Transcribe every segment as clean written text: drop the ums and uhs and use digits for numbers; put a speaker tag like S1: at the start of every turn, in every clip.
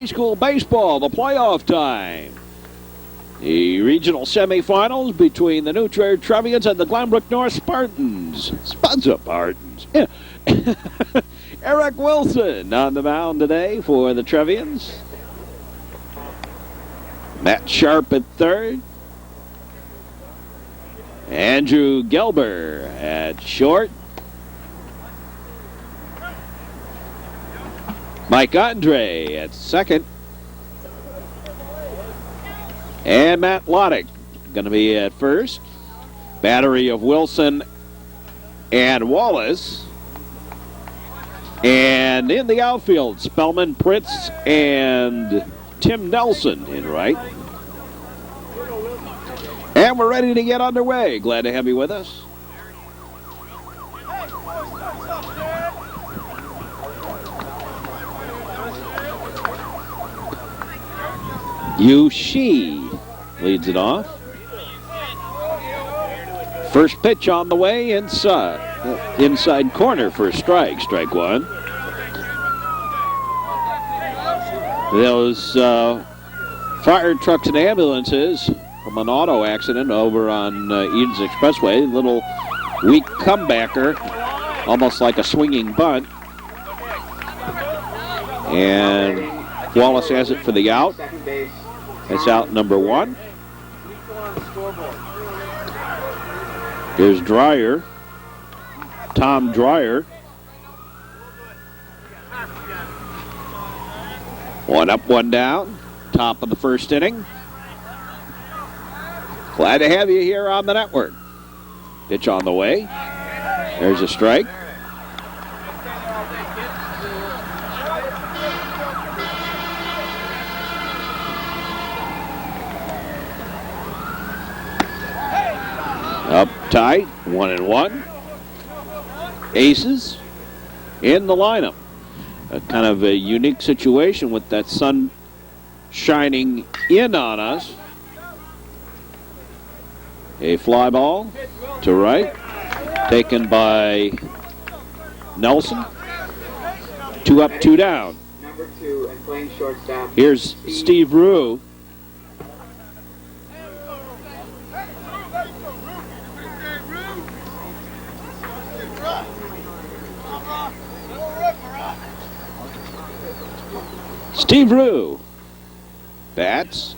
S1: High school baseball, the playoff time. The regional semifinals between the new Trier Trevians and the Glenbrook North Spartans. Spartans. Yeah. Eric Wilson on the mound today for the Trevians. Matt Sharp at third. Andrew Gelber at short. Mike Endre at second. And Matt Lottich going to be at first. Battery of Wilson and Wallace. And in the outfield, Spellman, Pritz, and Tim Nelson in right. And we're ready to get underway. Glad to have you with us. Yu Shi leads it off. First pitch on the way inside corner for a strike. Strike one. Those fire trucks and ambulances from an auto accident over on Edens Expressway. Little weak comebacker, almost like a swinging bunt. And Wallace has it for the out. That's out number one. Here's Dreyer. Tom Dreyer. One up, one down. Top of the first inning. Glad to have you here on the network. Pitch on the way. There's a strike. Up tight, 1-1. Aces in the lineup. A kind of a unique situation with that sun shining in on us. A fly ball to right, taken by Nelson. 2 up, 2 down.
S2: Number 2 and playing shortstop.
S1: Here's Steve Rue. Steve Rue bats.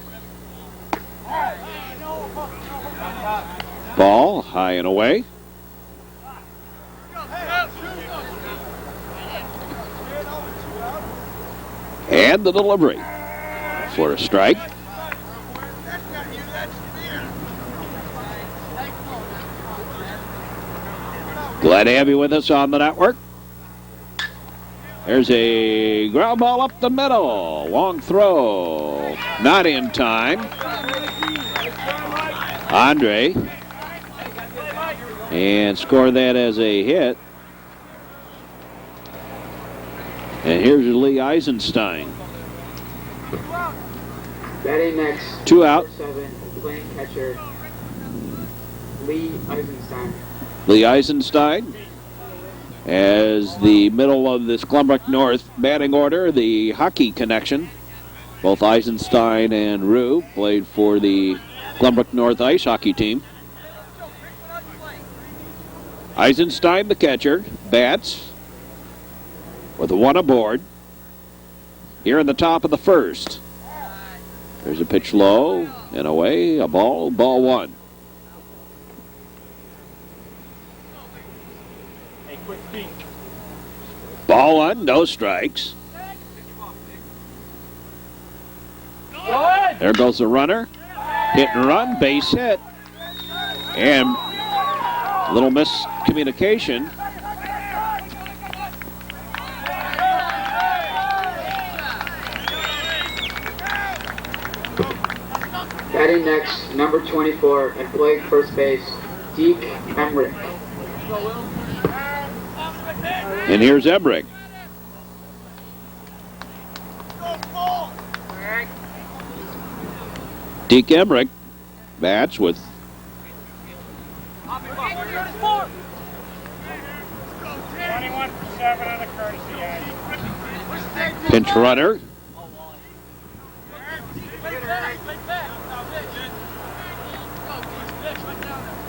S1: Ball high and away. And the delivery for a strike. Glad to have you with us on the network. There's a ground ball up the middle. Long throw. Not in time. Endre. And score that as a hit. And here's Lee Eisenstein.
S2: Batting next.
S1: 2 out.
S2: 7, playing catcher. Lee Eisenstein.
S1: Lee Eisenstein. As the middle of this Glenbrook North batting order, the hockey connection. Both Eisenstein and Rue played for the Glenbrook North ice hockey team. Eisenstein, the catcher, bats with 1 aboard. Here in the top of the first. There's a pitch low and away, a ball 1. Ball 1, no strikes. There goes the runner. Hit and run, base hit. And a little miscommunication.
S2: Batting next, number 24 and playing first base, Deke Emmerich.
S1: And here's Emmerich. Deke Emmerich bats with pinch runner.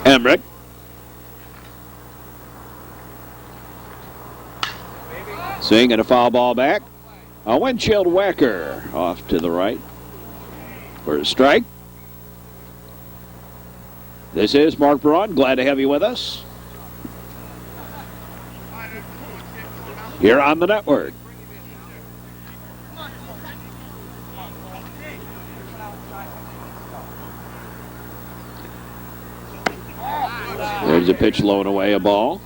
S1: Emmerich. Swinging a foul ball back. A windshield whacker off to the right for a strike. This is Mark Braun. Glad to have you with us here on the network. There's a pitch low and away, a ball.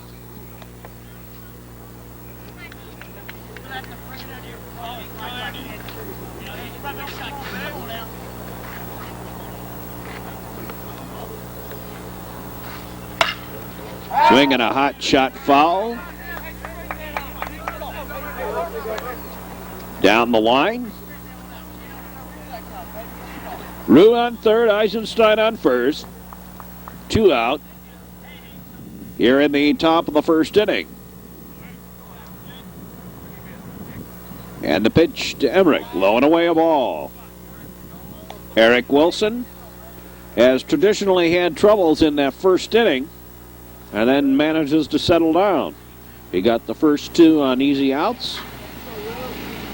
S1: Swinging a hot shot foul. Down the line. Rue on third, Eisenstein on first. 2 out. Here in the top of the first inning. And the pitch to Emmerich. Low and away a ball. Eric Wilson has traditionally had troubles in that first inning and then manages to settle down. He got the first 2 on easy outs.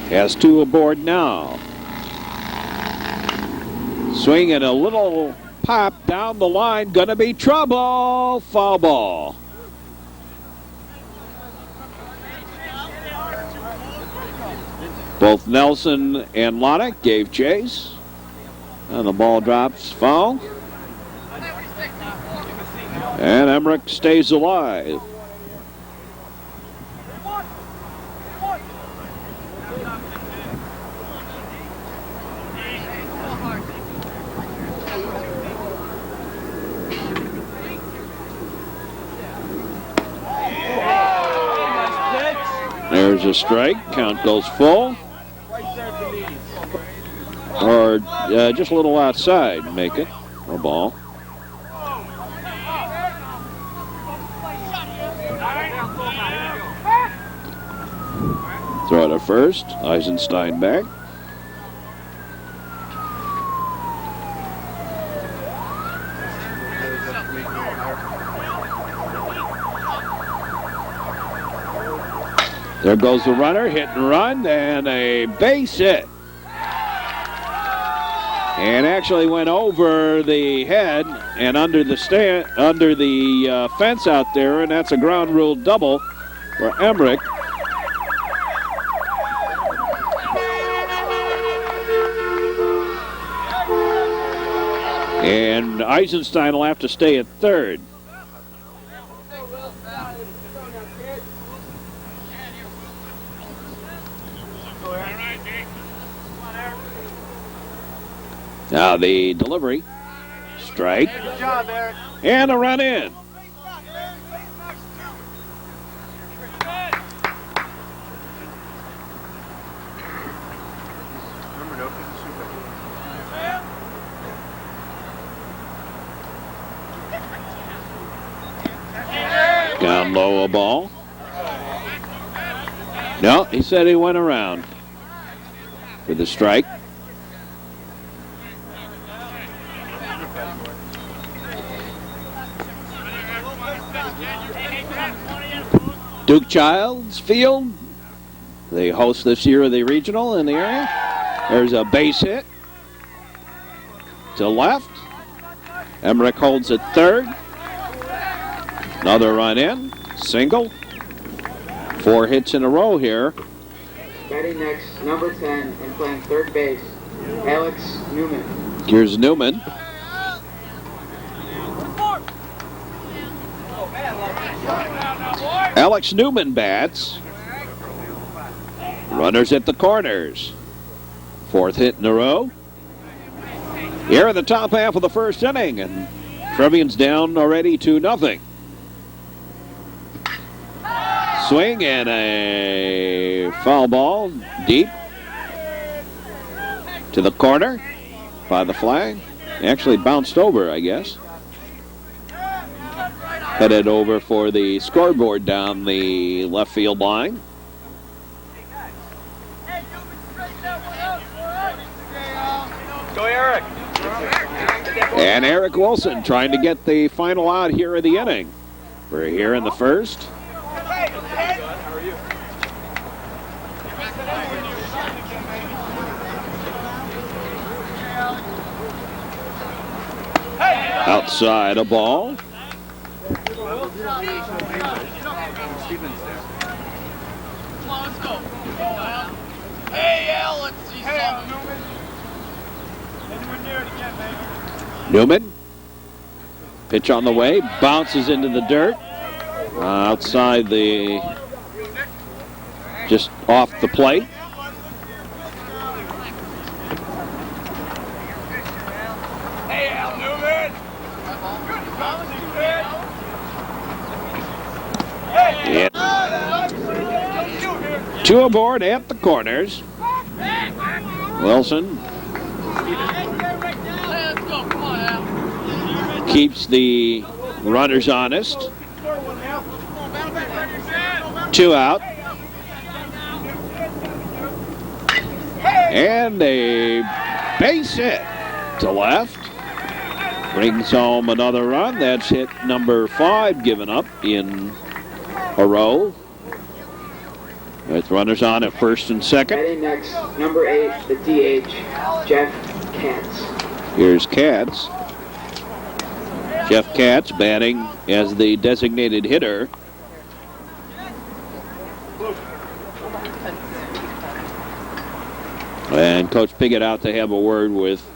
S1: Has 2 aboard now. Swinging a little pop down the line. Gonna be trouble. Foul ball. Both Nelson and Lottich gave chase. And the ball drops foul. And Emmerich stays alive. There's a strike. Count goes full. Or just a little outside, make it a ball. Throw to first. Eisenstein back. There goes the runner, hit and run, and a base hit. And actually went over the head and under the fence out there, and that's a ground rule double for Emmerich. And Eisenstein will have to stay at third. Now the delivery, strike, good job, Eric. And a run in. Down low a ball. No, he said he went around for the strike. Duke Childs Field, the host this year of the regional in the area. There's a base hit to left. Emmerich holds at third. Another run in, single. 4 hits in a row here.
S2: Batting next, number 10, and playing third base, Alex Newman.
S1: Here's Newman. Alex Newman bats. Runners at the corners. 4th hit in a row. Here in the top half of the first inning, and Trevians down already 2-0. Swing and a foul ball deep to the corner by the flag. Actually bounced over, I guess. Headed over for the scoreboard down the left field line.
S3: Go, Eric.
S1: And Eric Wilson trying to get the final out here in the inning. We're here in the first. Outside a ball.
S3: Hey, Al, let's see something.
S1: Newman. Pitch on the way. Bounces into the dirt. Outside the... just off the plate.
S3: Hey, Al, Newman.
S1: Yeah. Two aboard at the corners. Wilson keeps the runners honest. 2 out. And a base hit to left. Brings home another run. That's hit number 5 given up in a row. With runners on at first and second.
S2: Batting next, number 8, the DH, Jeff Katz.
S1: Here's Katz. Jeff Katz batting as the designated hitter. And Coach Piggott out to have a word with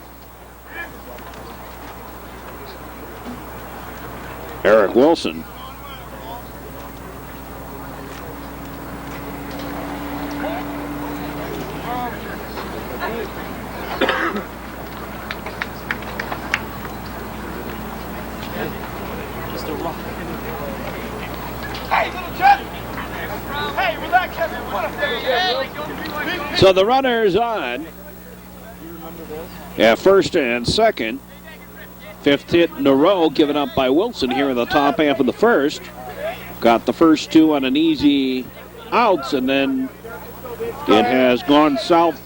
S1: Eric Wilson. So the runners on at first and second. 5th hit in a row given up by Wilson here in the top half of the first. Got the first 2 on an easy outs, and then it has gone south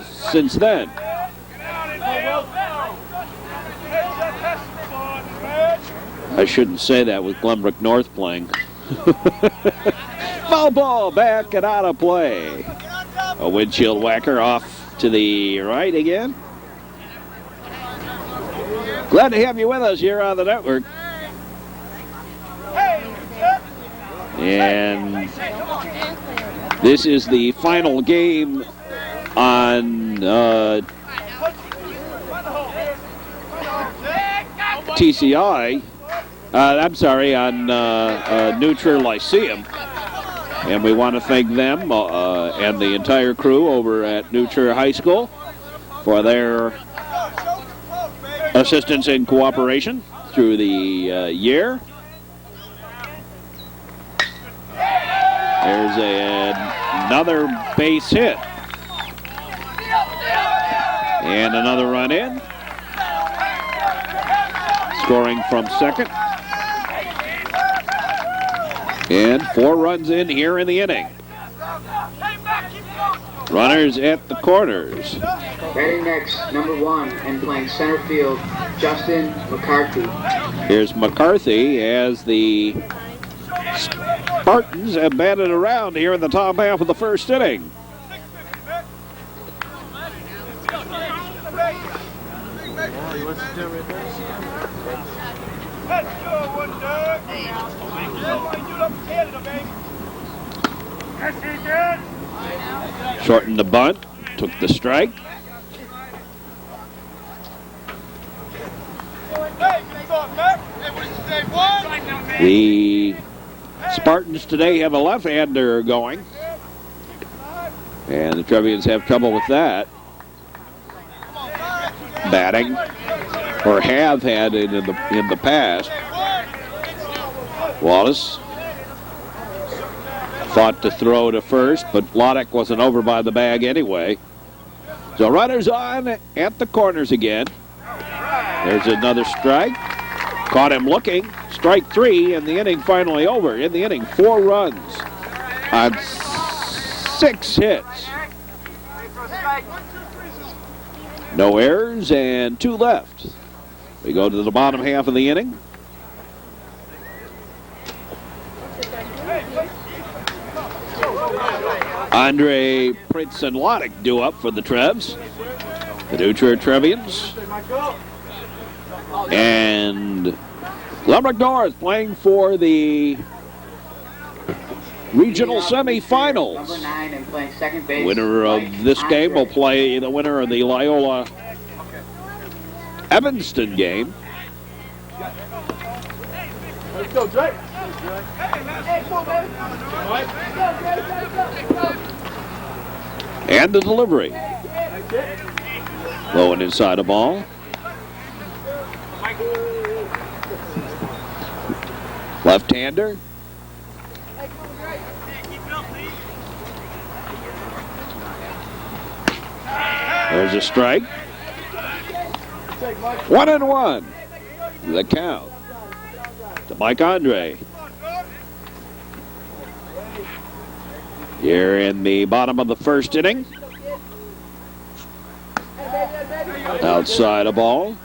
S1: since then. I shouldn't say that with Glenbrook North playing. Foul ball back and out of play. A windshield whacker off to the right again. Glad to have you with us here on the network. And this is the final game on TCI. I'm sorry, on New Trier Lyceum. And we want to thank them and the entire crew over at New Trier High School for their assistance and cooperation through the year. There's another base hit. And another run in. Scoring from second. And 4 runs in here in the inning. Runners at the corners.
S2: Batting next, number 1, and playing center field, Justin McCarthy.
S1: Here's McCarthy as the Spartans have batted around here in the top half of the first inning. Shortened the bunt, took the strike. The Spartans today have a left-hander going, and the Trevians have trouble with that. Batting, or have had it in the past. Wallace fought to throw to first, but Lottich wasn't over by the bag anyway. So runners on at the corners again. There's another strike. Caught him looking. Strike 3, and the inning finally over. In the inning, 4 runs on 6 hits. No errors and 2 left. We go to the bottom half of the inning. Endre, Prince, and Lottich due up for the Trebs. The Trier Trevians. And Glenbrook North playing for the regional semifinals.
S2: Number 9 and playing second base.
S1: Winner of
S2: Mike
S1: this game will
S2: Endre.
S1: play the winner of the Loyola Evanston game.
S3: Let's go, Drake.
S1: And the delivery. Low and inside the ball. Left-hander. There's a strike. 1-1. The count to Mike Endre. Here in the bottom of the first inning. Outside a ball.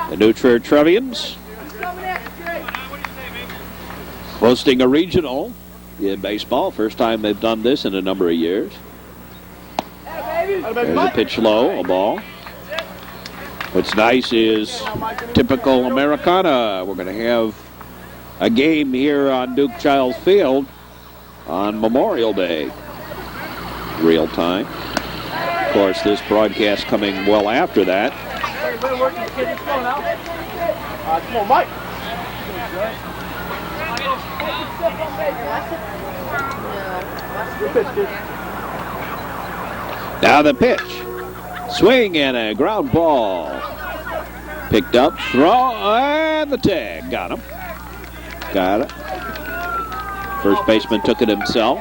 S1: The Trier Trevians hosting a regional in baseball. First time they've done this in a number of years. There's a pitch low, a ball. What's nice is typical Americana. We're going to have a game here on Duke Childs Field on Memorial Day. Real time. Of course, this broadcast coming well after that.
S3: Come on, Mike. Good pitch, kid.
S1: Now the pitch. Swing and a ground ball. Picked up, throw, and the tag. Got him. Got it. First baseman took it himself.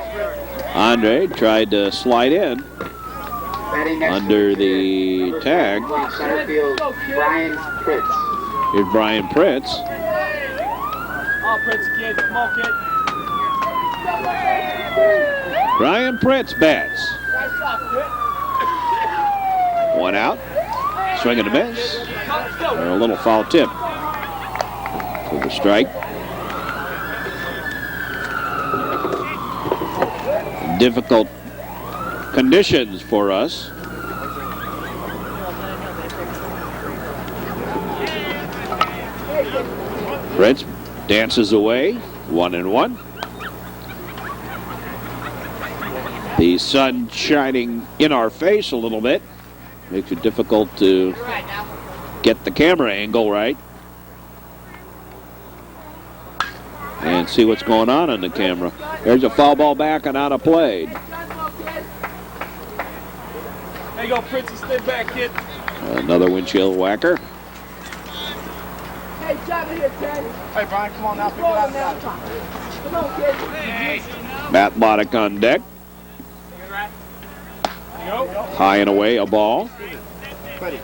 S1: Endre tried to slide in under the tag.
S2: Center field, Brian Pritz.
S1: Here's Brian Pritz.
S3: Oh, Prince, kid. Come on, kid.
S1: Brian Pritz bats.
S3: Nice shot, kid.
S1: One out. Swing and a miss. Or a little foul tip. To the strike. Difficult conditions for us. Pritz dances away. 1-1. The sun shining in our face a little bit. Makes it difficult to get the camera angle right. And see what's going on the camera. There's a foul ball back and out of play.
S3: There you go, Prince. Stay back, kid.
S1: Another windshield whacker.
S3: Hey, John, here, Ted. Hey, Brian, come on now. Pick it up now. Come on, kid. Hey.
S1: Matt Lottich on deck. High and away, a ball.
S3: Buddy.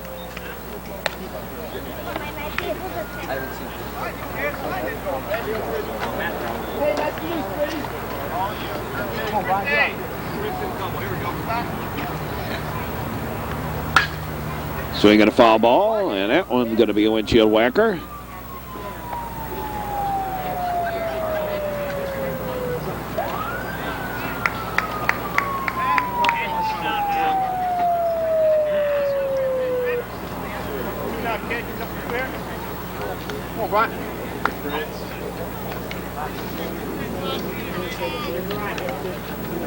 S1: Swinging a foul ball, and that one's going to be a windshield whacker.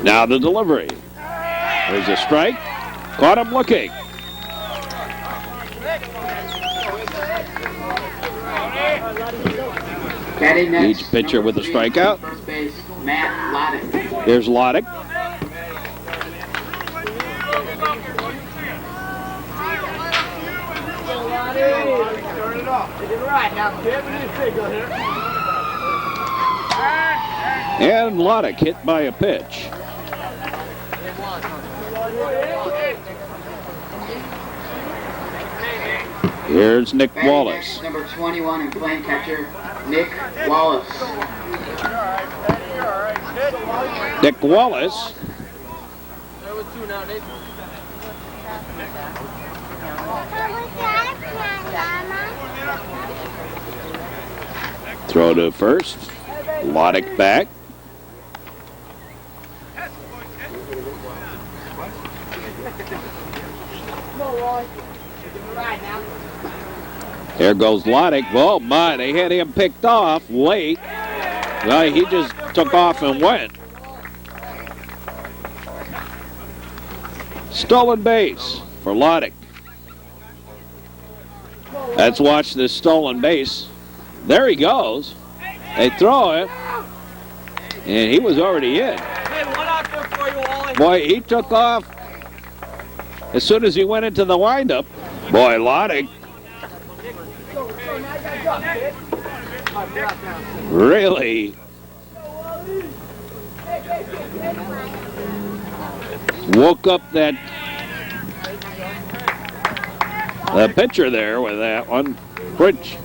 S1: Now the delivery. There's a strike. Caught him looking. Each pitcher with a strikeout.
S2: First base, Matt Lottich.
S1: Here's Lottich.
S3: Turn it off. Take it right now, kid. We need a signal here.
S1: And Lottich hit by a pitch. Here's Nick
S2: Batting
S1: Wallace.
S2: next, number 21 and playing catcher, Nick Wallace.
S1: Nick Wallace. Throw to first. Lottich back. There goes Lottich. Oh my, they had him picked off late. Well, he just took off and went. Stolen base for Lottich. Let's watch this stolen base. There he goes. They throw it. And he was already in. Boy, he took off as soon as he went into the windup. Boy, Lottich really woke up the pitcher there with that one. Which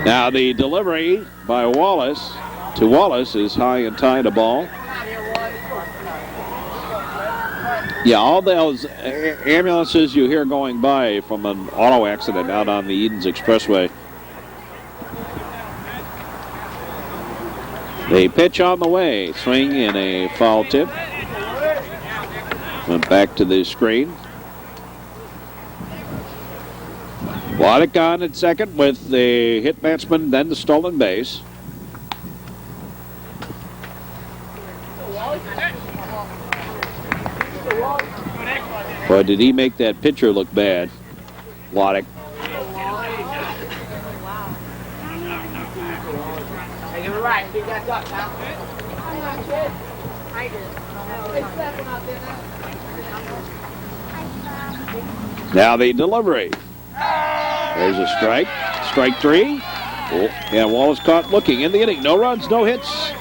S1: now the delivery by Wallace to Wallace is high and tight a ball. Yeah, all those ambulances you hear going by from an auto accident out on the Edens Expressway. The pitch on the way. Swing and a foul tip. Went back to the screen. Lottich on at second with the hit batsman, then the stolen base. Boy, did he make that pitcher look bad, Lottich. Now the delivery. There's a strike. Strike three. Oh, yeah, Wallace caught looking in the inning. No runs, no hits,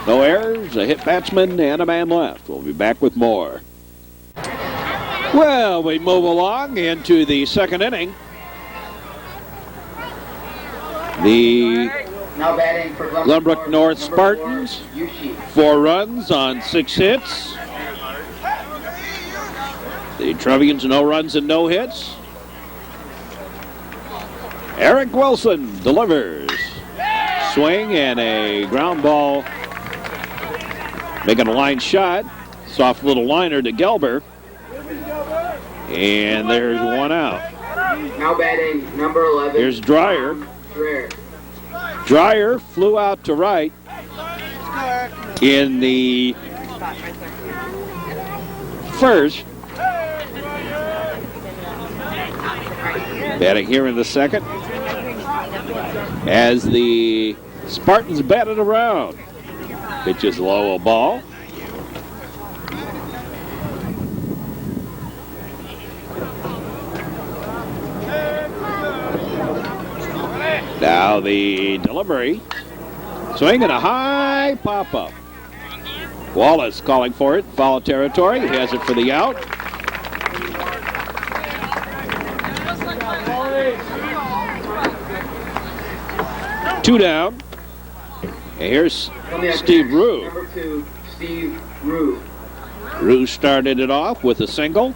S1: no errors, a hit batsman, and a man left. We'll be back with more. Well, we move along into the second inning. The
S2: Now batting for
S1: Glenbrook North Spartans, 4 runs on 6 hits. The Trevians, no runs and no hits. Eric Wilson delivers. Swing and a ground ball. Making a line shot. Soft little liner to Gelber. And there's one out.
S2: Now batting number 11.
S1: Here's Trier.
S2: Trier.
S1: Trier flew out to right in the first. Batting here in the second as the Spartans batted around. Pitches low, a ball. Now the delivery. Swing and a high pop-up. Wallace calling for it. Foul territory. He has it for the out. Two down. And here's Steve Rue.
S2: Number 2, Steve Rue.
S1: Rue started it off with a single.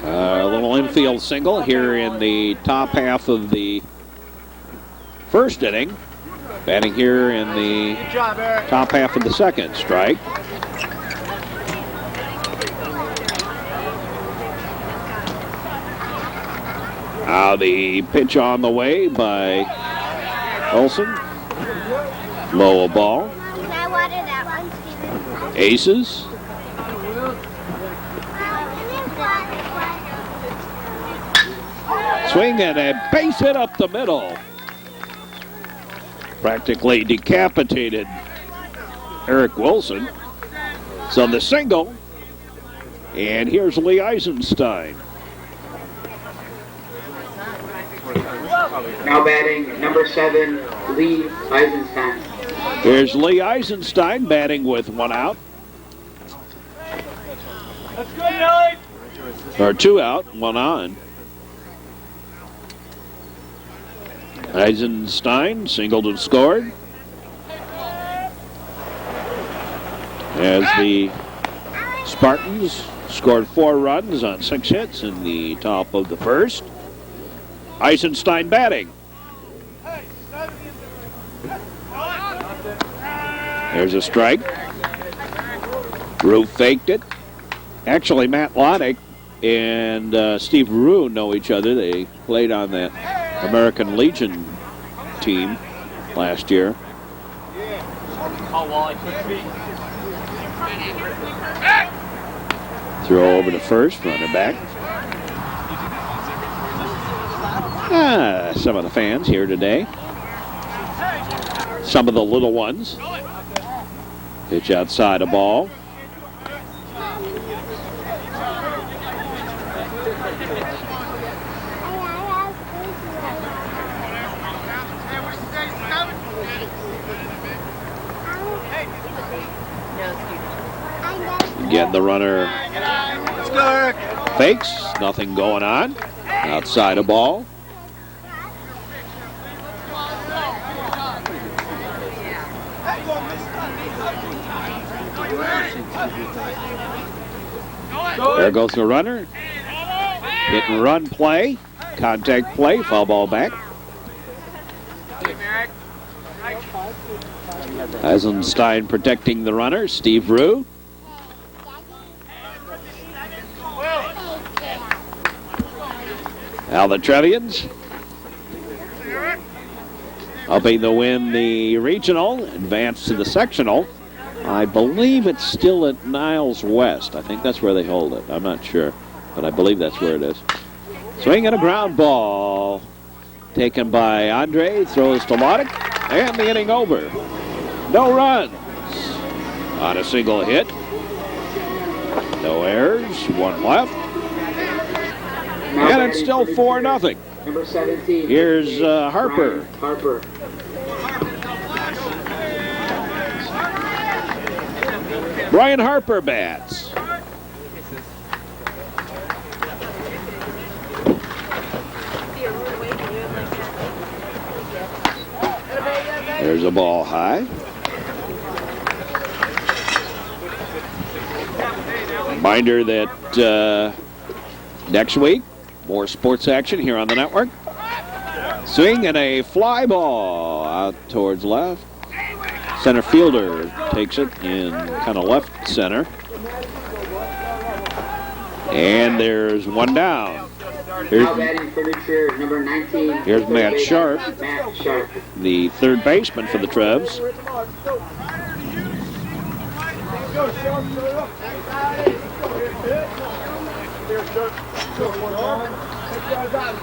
S1: A little infield single here in the top half of the first inning. Batting here in the top half of the second. Strike. Now the pitch on the way by Olson. Low a ball.
S4: Can I water that one, Steven?
S1: Aces. Swing and a base hit up the middle. Practically decapitated Eric Wilson. So the single. And here's Lee Eisenstein.
S2: Now batting number 7, Lee Eisenstein.
S1: Here's Lee Eisenstein batting with one out.
S3: That's good, Nelly.
S1: Or 2 out, 1 on. Eisenstein singled and scored. As the Spartans scored 4 runs on 6 hits in the top of the first. Eisenstein batting. There's a strike. Rue faked it. Actually, Matt Lottich and Steve Rue know each other. They played on the American Legion team last year. Throw over to first, runner back. Some of the fans here today. Some of the little ones. Pitch outside a ball. Again, the runner fakes. Nothing going on. Outside a ball. There goes the runner. Hit and run play. Contact play. Foul ball back. Eisenstein protecting the runner. Steve Rue. Now the Trevians hoping to win the regional, advance to the sectional. I believe it's still at Niles West. I think that's where they hold it. I'm not sure, but I believe that's where it is. Swing and a ground ball taken by Endre, throws to Lottich, and the inning over. No runs on a single hit. No errors, 1 left. And it's still 4-0.
S2: Number 17.
S1: Here's Harper.
S2: Harper.
S1: Brian Harper bats. There's a ball high. Reminder that next week, more sports action here on the network. Swing and a fly ball out towards left. Center fielder takes it in kind of left center. And there's one down.
S2: Now batting for the Trier, number 19.
S1: Here's Matt Sharp,
S2: Matt Sharp,
S1: the third baseman for the Trevs.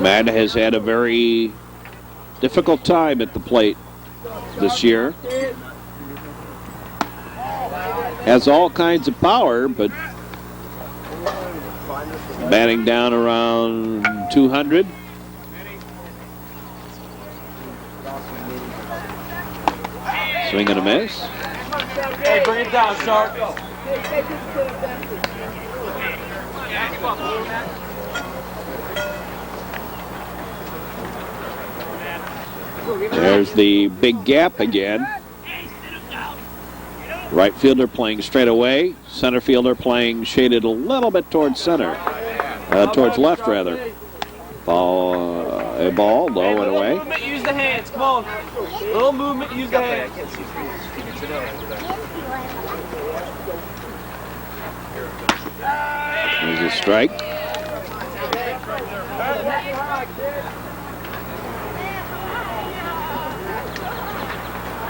S1: Matt has had a very difficult time at the plate this year. Has all kinds of power, but batting down around 200. Swing and a miss.
S3: Hey, bring it down, Sharp.
S1: There's the big gap again. Right fielder playing straight away. Center fielder playing shaded a little bit towards center. Towards left, rather. A ball, low and away.
S3: Movement, use the hands. Come on. Little movement, use the hands.
S1: There's a strike.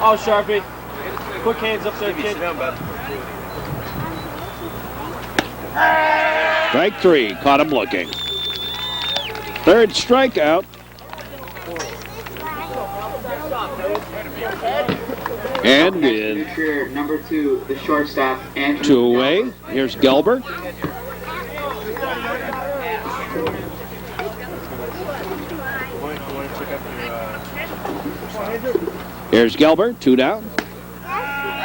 S3: Oh, Sharpie. Quick hands up there, kid.
S1: Strike 3. Caught him looking. Third strikeout. And with
S2: number 2, the shortstop, Andrew.
S1: 2 away. Here's Gelber. Here's Gelber, 2 down.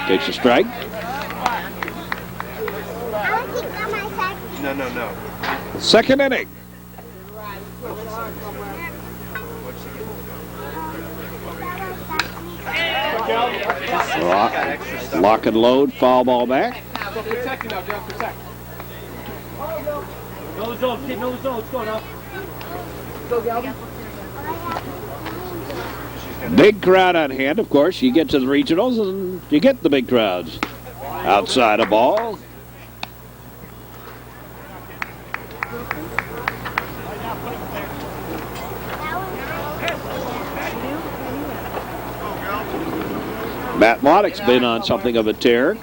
S1: Takes a strike.
S5: No.
S1: Second inning. Lock and load, foul ball back.
S3: No zone, kid, no zone. Let's go now. Go, Galvin.
S1: Big crowd on hand, of course. You get to the regionals and you get the big crowds. Outside a ball. Matt Lottich's been on something of a tear.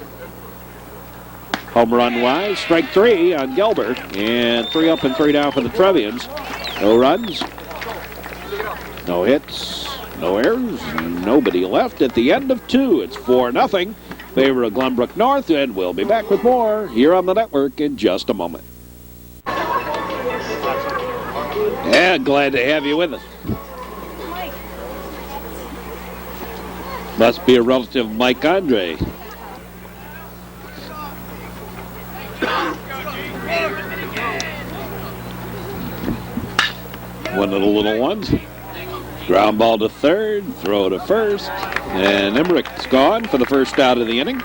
S1: Home run wise, strike 3 on Gilbert, and 3 up and 3 down for the Trevians. No runs, no hits, no errors, nobody left at the end of 2. It's 4-0 favor of Glenbrook North, and we'll be back with more here on the network in just a moment. Yeah, glad to have you with us. Must be a relative of Mike Endre. One of the little ones. Ground ball to third, throw to first, and Emmerich's gone for the first out of the inning.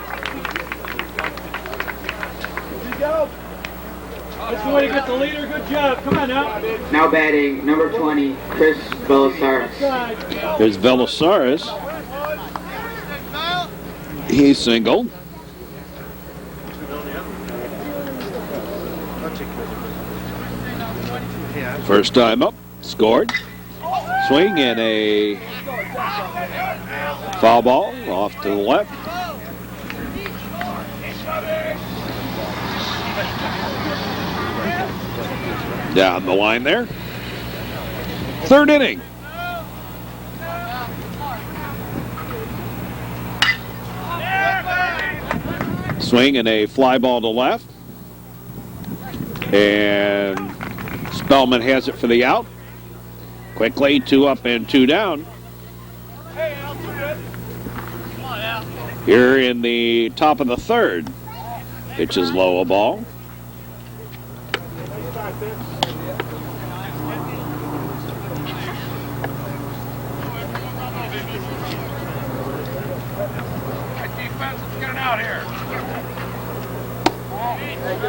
S3: That's the way to get the leader. Good job. Come on now.
S2: Now batting, number 20, Chris Belisarius.
S1: Here's Belisarius. He's single. First time up, scored. Swing and a foul ball off to the left. Down the line there. Third inning. Swing and a fly ball to left. And Spellman has it for the out. Quickly, 2 up and 2 down. Here in the top of the third. Pitch is low, a ball.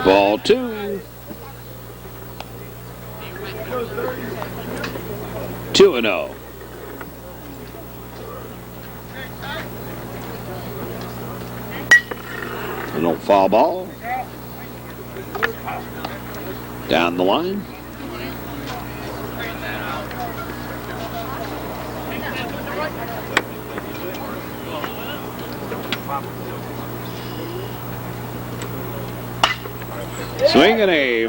S1: Ball 2. 2-0. An old foul ball. Down the line. Swinging a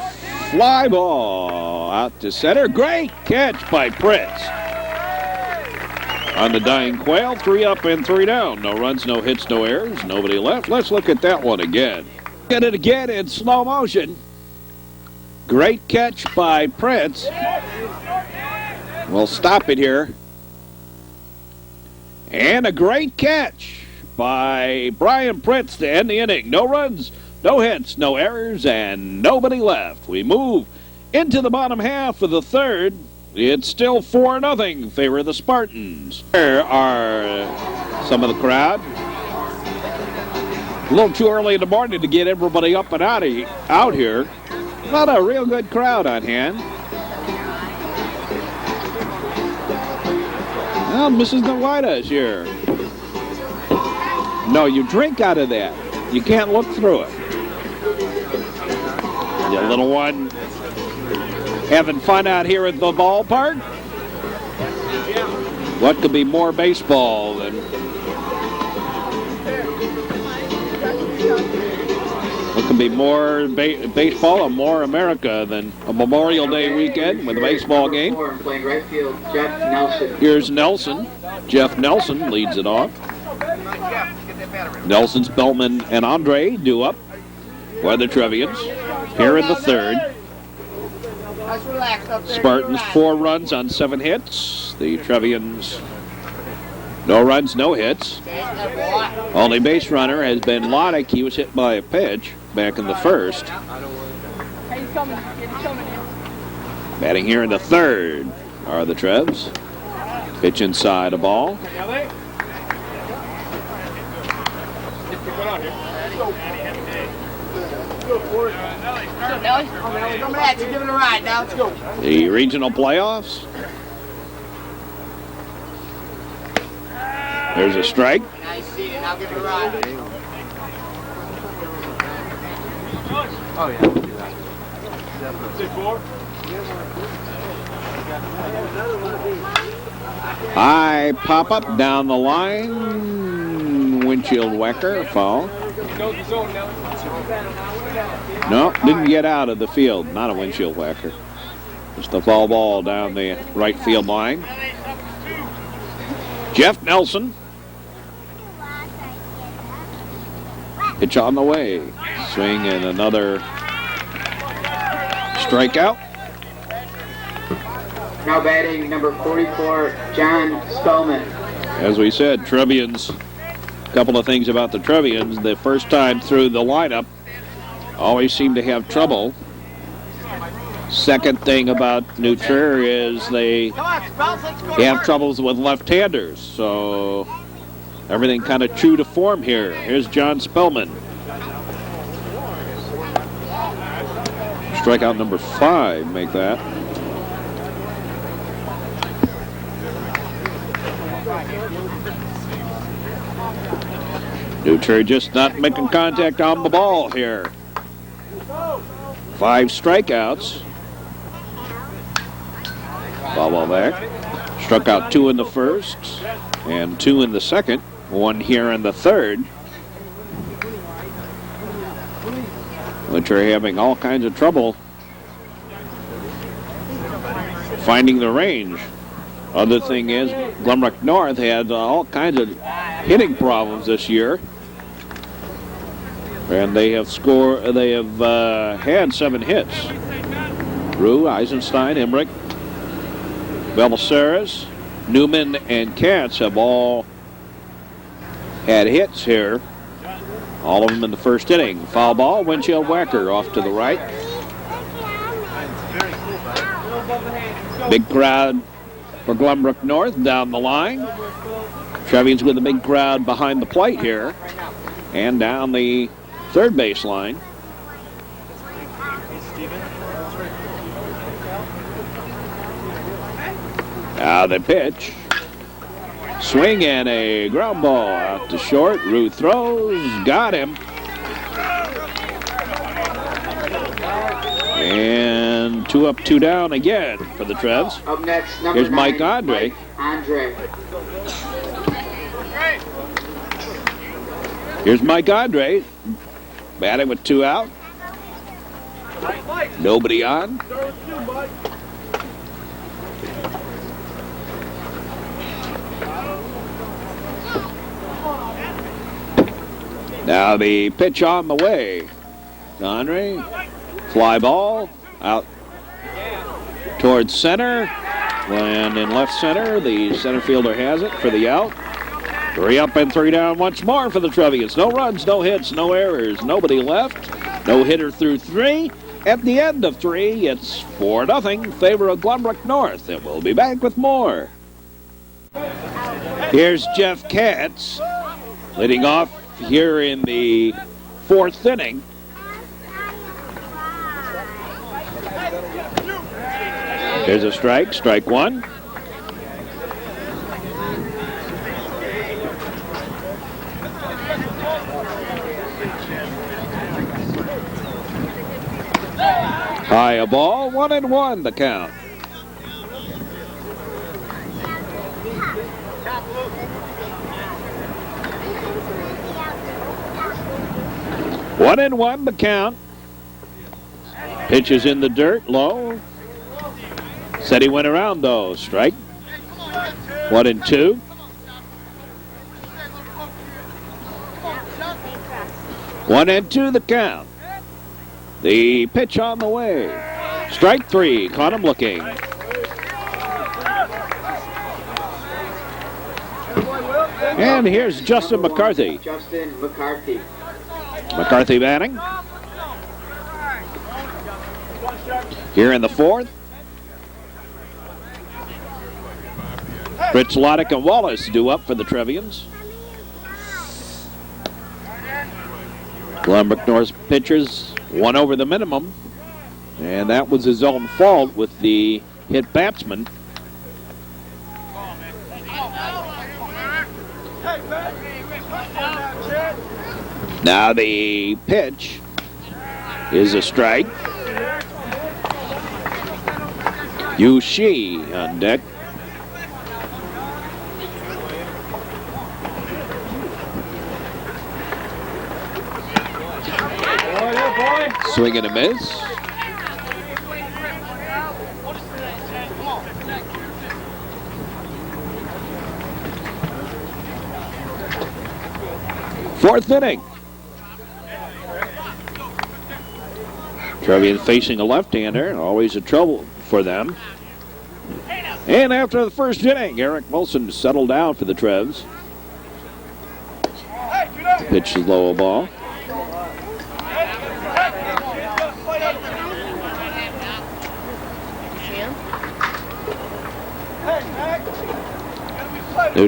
S1: fly ball out to center. Great catch by Pritz. On the dying quail, 3 up and 3 down. No runs, no hits, no errors, nobody left. Let's look at that one again. Get it again in slow motion. Great catch by Pritz. We'll stop it here. And a great catch by Brian Pritz to end the inning. No runs, no hits, no errors, and nobody left. We move into the bottom half of the third. It's still 4-0 favor of the Spartans. There are some of the crowd. A little too early in the morning to get everybody up and out here. Not a real good crowd on hand. Well, Mrs. Nawida is here. No, you drink out of that. You can't look through it. The little one having fun out here at the ballpark. What could be more baseball than... What could be more baseball and more America than a Memorial Day weekend with a baseball game?
S2: Playing right field, Jeff Nelson.
S1: Here's Nelson. Jeff Nelson leads it off. Nelson, Spellman, and Endre due up for the Trevians. Here in the third. Spartans 4 runs on 7 hits. The Trevians, no runs, no hits. Only base runner has been Lottich. He was hit by a pitch back in the first. Batting here in the third are the Trevs. Pitch inside a ball.
S3: Nelly, coming at you, give it a ride now. Let's go.
S1: The regional playoffs. There's a strike.
S3: Nice seat, now give it a ride. Oh, yeah, we'll do that.
S1: High pop up down the line. Windshield whacker, foul. No, didn't get out of the field. Not a windshield whacker. Just a foul ball down the right field line. Jeff Nelson. Pitch on the way. Swing and another strikeout.
S2: Now batting number 44, John Spellman.
S1: As we said, Trevians, a couple of things about the Trevians. The first time through the lineup, always seem to have trouble. Second thing about New Trier is they have troubles with left-handers. So everything kind of true to form here. Here's John Spellman. Strikeout number 5, make that. New Trier just not making contact on the ball here. 5 strikeouts. Foul ball back. Struck out 2 in the first and 2 in the second. 1 here in the third. Which are having all kinds of trouble finding the range. Other thing is, Glenbrook North had all kinds of hitting problems this year, and they have had 7 hits. Rue, Eisenstein, Emmerich, Belisarius, Newman, and Katz have all had hits here. All of them in the first inning. Foul ball, windshield whacker off to the right. Big crowd for Glenbrook North down the line. Trevians with a big crowd behind the plate here and down the third base line. Now the pitch. Swing and a ground ball out to short. Rue throws, got him. And 2 up, 2 down again for the Trevs.
S2: Up next, number
S1: Here's
S2: 9,
S1: Mike Endre.
S2: Mike Endre.
S1: Here's Mike Endre, batting with 2 out. Nobody on. Now the pitch on the way. Andre, fly ball out towards center. And in left center, the center fielder has it for the out. 3 up and 3 down once more for the Trevians. No runs, no hits, no errors, nobody left. No hitter through 3. At the end of 3, it's 4-0 in favor of Glenbrook North. And we'll be back with more. Here's Jeff Katz leading off here in the 4th inning. There's a strike, strike 1. High a ball, 1-1 the count. One and one the count. Pitch is in the dirt, low. Said he went around though. Strike. 1-2. One and 2 the count. The pitch on the way. Strike 3. Caught him looking. And here's Justin McCarthy.
S2: Justin McCarthy.
S1: McCarthy batting. Here in the 4th. Fritz Lottich and Wallace due up for the Trevians. Glenbrook North pitchers won over the minimum, and that was his own fault with the hit batsman. Now the pitch is a strike. Yu Shi on deck. Swing and a miss. Fourth inning. Trevians facing a left-hander, always a trouble for them. And after the first inning, Eric Wilson settled down for the Trevs. Pitch is low, a ball.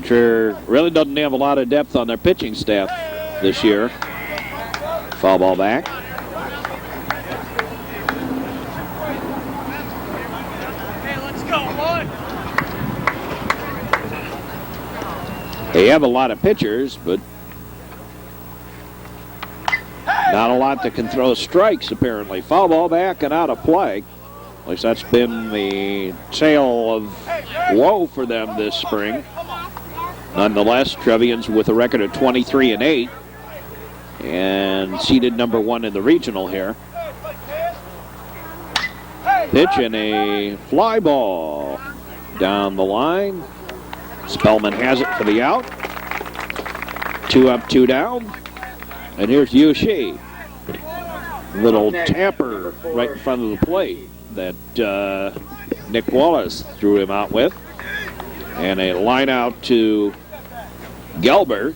S1: Trier really doesn't have a lot of depth on their pitching staff this year. Foul ball back. They have a lot of pitchers, but not a lot that can throw strikes, apparently. Foul ball back and out of play. At least that's been the tale of woe for them this spring. Nonetheless, Trevians with a record of 23-8 and seeded number 1 in the regional here. Pitch and a fly ball down the line. Spellman has it for the out. 2 up, 2 down. And here's Yu Shi. Little tamper right in front of the plate that Nick Wallace threw him out with. And a line out to Gelber.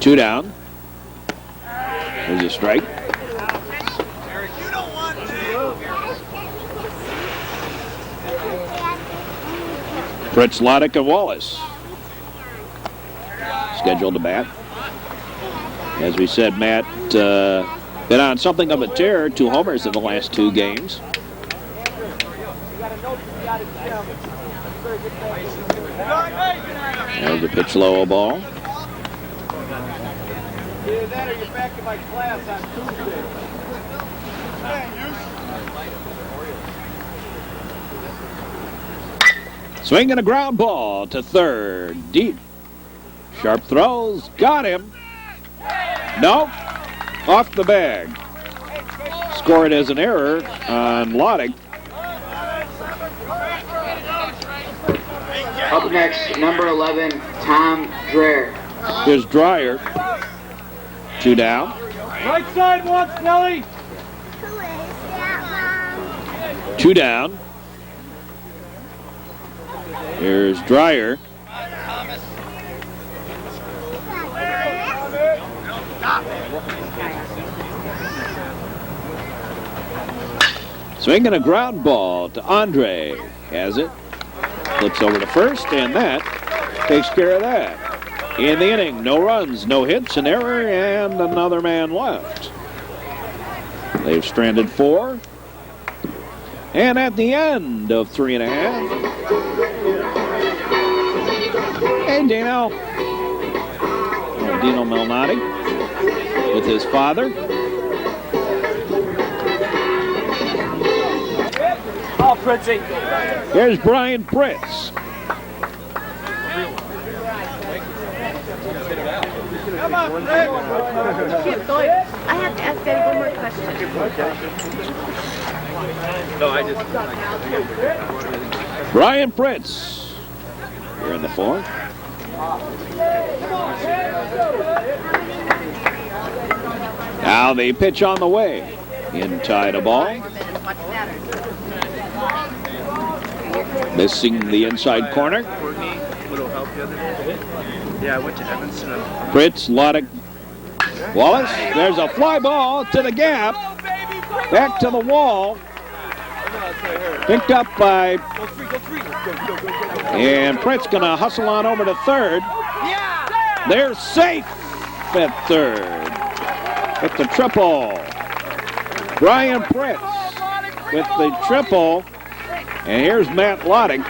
S1: 2 down. There's a strike. Fritz, Lottich, and Wallace scheduled to bat. As we said, Matt been on something of a tear. 2 homers in the last 2 games. There's a pitch low, a ball.
S3: Either that or you're back in my class on Tuesday.
S1: Swing and a ground ball to third. Deep. Sharp throws. Got him. Nope. Off the bag. Scored as an error on Lottich.
S2: Up next, number 11, Tom Trier.
S1: Here's Dreyer. 2 down.
S3: Right side once, Nelly.
S4: Who is that, Mom?
S1: 2 down. Here's Dreyer. Swinging a ground ball to Endre. Has it. Flips over to first, and that takes care of that. In the inning, no runs, no hits, an error, and another man left. They've stranded 4. And at the end of 3.5, hey, Dino Malnati with his father.
S3: Oh, Pritzy.
S1: Here's Brian Pritz.
S3: Come on, Rick.
S5: I have to ask Daddy one more question.
S3: No, I just...
S1: Brian Pritz. Here in the 4th. Now the pitch on the way. Inside a ball. Missing the inside corner.
S3: Little help the other day. Yeah, I went to Evanston.
S1: Fritz, Lottich, Wallace. There's a fly ball to the gap. Back to the wall. Picked up by... And Fritz going to hustle on over to third. They're safe at third with the triple. Brian Pritz with the triple. And here's Matt Lottich.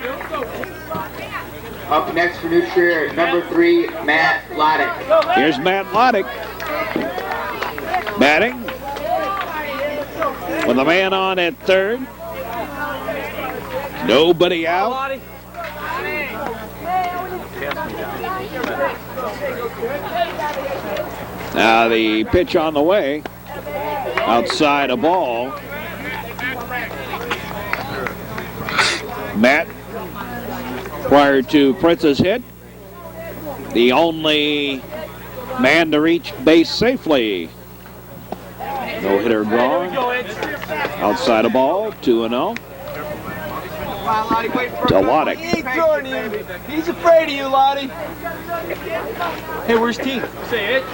S2: Up next for New Trier, number 3, Matt Lottich.
S1: Here's Matt Lottich batting with a man on at third. Nobody out. Now the pitch on the way. Outside a ball. Matt, prior to Pritz's hit, the only man to reach base safely. No hitter drawn. Outside a ball, 2-0. To Lottich.
S3: He ain't throwing you. He's afraid of you, Lottie. Hey, where's T? Say it.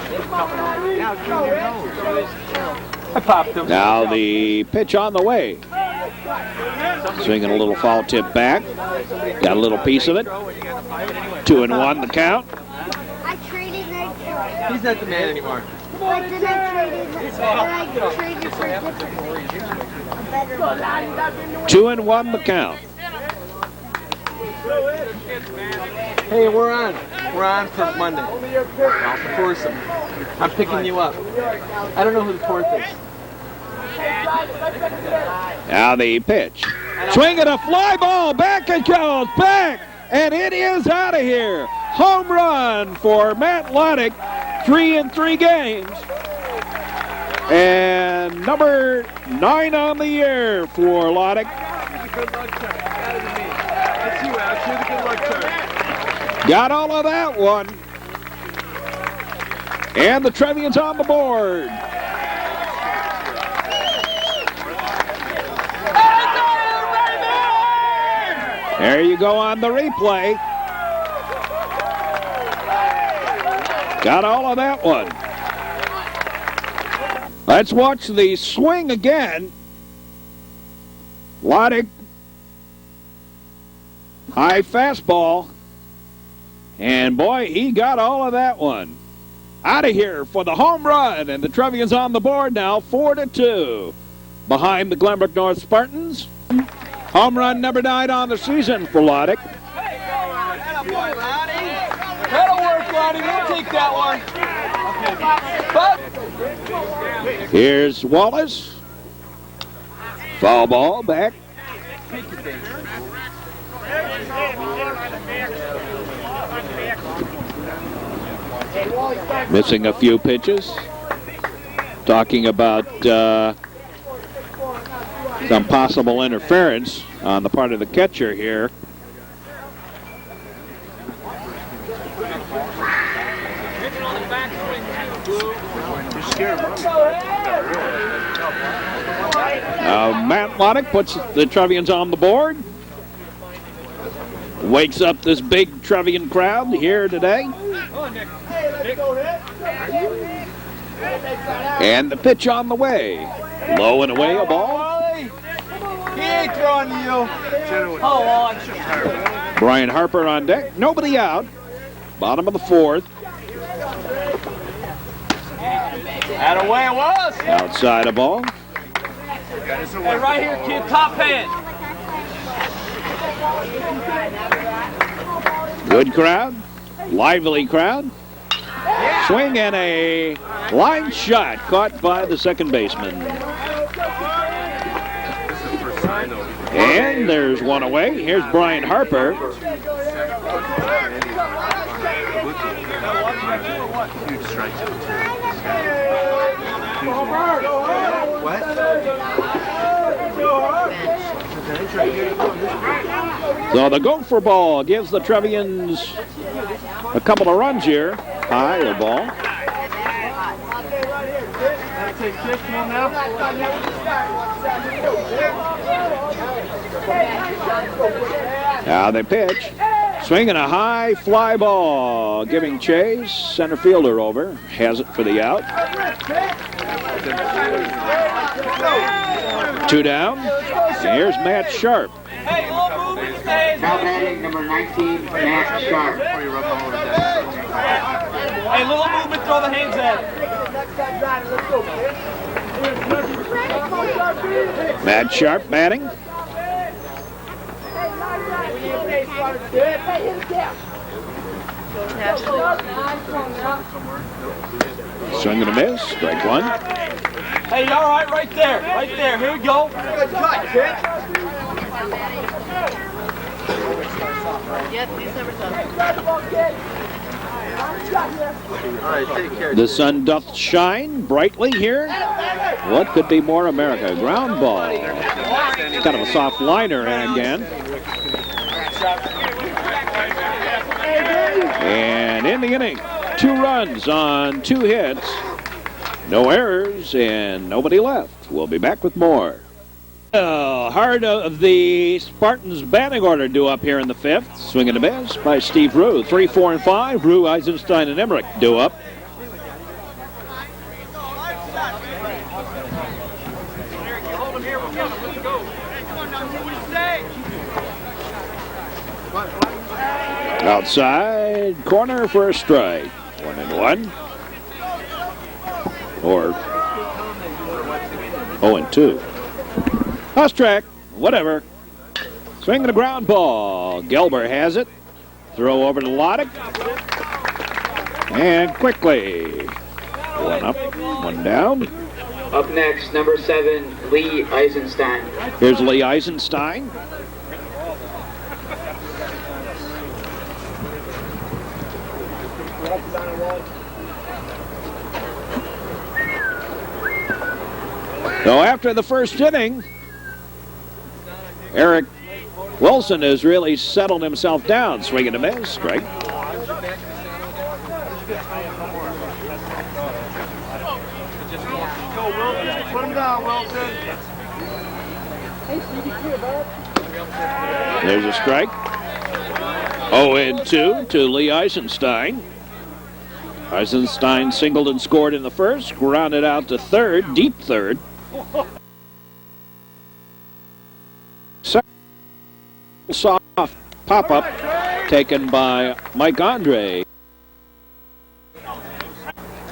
S3: I popped him.
S1: Now the pitch on the way. Swinging a little foul tip back. Got a little piece of it. 2-1 the count.
S4: I traded that.
S3: He's not the man anymore.
S4: But then I traded for a better one.
S1: 2-1 the count.
S3: Hey, we're on. We're on for Monday. The foursome. I'm picking you up. I don't know who the fourth is.
S1: Now the pitch. Swinging a fly ball. Back it goes. Back. And it is out of here. Home run for Matt Lottich. 3 in 3 games. And number 9 on the year for Lottich. Got all of that one. And the Trevians on the board. There you go on the replay. Got all of that one. Let's watch the swing again. Lottich. High fastball. And boy, he got all of that one. Out of here for the home run. And the Trevians on the board now, 4-2. Behind the Glenbrook North Spartans. Home run number 9 on the season for Lottich.
S3: That'll work, Lottie. We'll take that one.
S1: Here's Wallace. Foul ball back. Missing a few pitches. Talking about some possible interference on the part of the catcher here. Matt Lottich puts the Trevians on the board. Wakes up this big Trevian crowd here today. And the pitch on the way. Low and away, a ball.
S3: He ain't throwing to you.
S1: Brian Harper on deck. Nobody out. Bottom of the 4th.
S3: That away it was.
S1: Outside a ball.
S3: Hey, right here, kid. Top hand.
S1: Good crowd. Lively crowd. Swing and a line shot caught by the second baseman. And there's one away. Here's Brian Harper. So the Gopher ball gives the Trevians a couple of runs here. High or ball. Now they pitch. Swinging a high fly ball. Giving chase. Center fielder over. Has it for the out. 2 down. And here's Matt Sharp.
S2: Now batting number 19, Matt Sharp.
S3: throw the hands at it.
S1: Matt Sharp batting. Swing and a miss. Strike one.
S3: Hey, all right, right there. Right there. Here we go. Good cut, kid.
S5: Yep, these numbers up.
S3: All right, take care.
S1: The sun doth shine brightly here. What could be more America? Ground ball. Kind of a soft liner again. And in the inning, 2 runs on 2 hits. No errors and nobody left. We'll be back with more. Heart of the Spartans batting order due up here in the 5th. Swing and a miss by Steve Rue. 3, 4, and 5. Rue, Eisenstein, and Emmerich due up. Outside corner for a strike. 1-1. Or 0-2. House track, whatever. Swing and a ground ball. Gelber has it. Throw over to Lottich. And quickly. 1 up, 1 down.
S2: Up next, number 7, Lee Eisenstein.
S1: Here's Lee Eisenstein. So after the first inning, Eric Wilson has really settled himself down. Swing and a miss, strike.
S3: Put him down, Wilson.
S1: There's a strike. 0-2 to Lee Eisenstein. Eisenstein singled and scored in the first, grounded out to third, deep third. Soft pop-up taken by Mike Endre.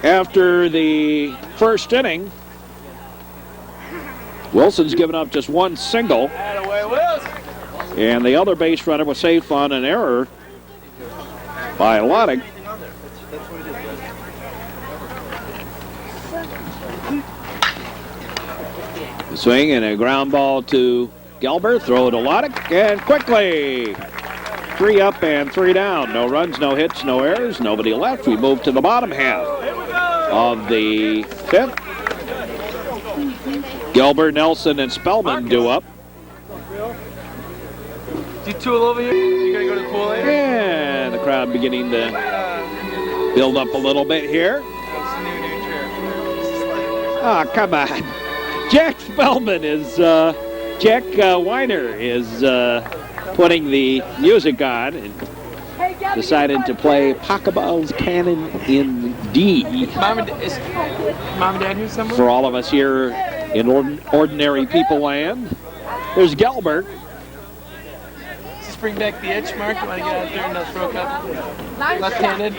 S1: After the first inning, Wilson's given up just 1 single, and the other base runner was safe on an error by Lottich. Swing and a ground ball to Gelber. Throw to Lottich, and quickly 3 up and 3 down. No runs, no hits, no errors, nobody left. We move to the bottom half of the 5th. Gelber, Nelson, and Spellman due up.
S3: You tool over here? You gonna go to the pool later?
S1: And the crowd beginning to build up a little bit here. Oh, come on. Jack Spellman is, Jack Weiner is putting the music on and decided to play Pachelbel's Canon in D.
S3: Mom and Dad here somewhere?
S1: For all of us here in ordinary people land. There's Gelber.
S3: Just bring back the itch, Mark. You want to get out there and throw a cup? Left-handed.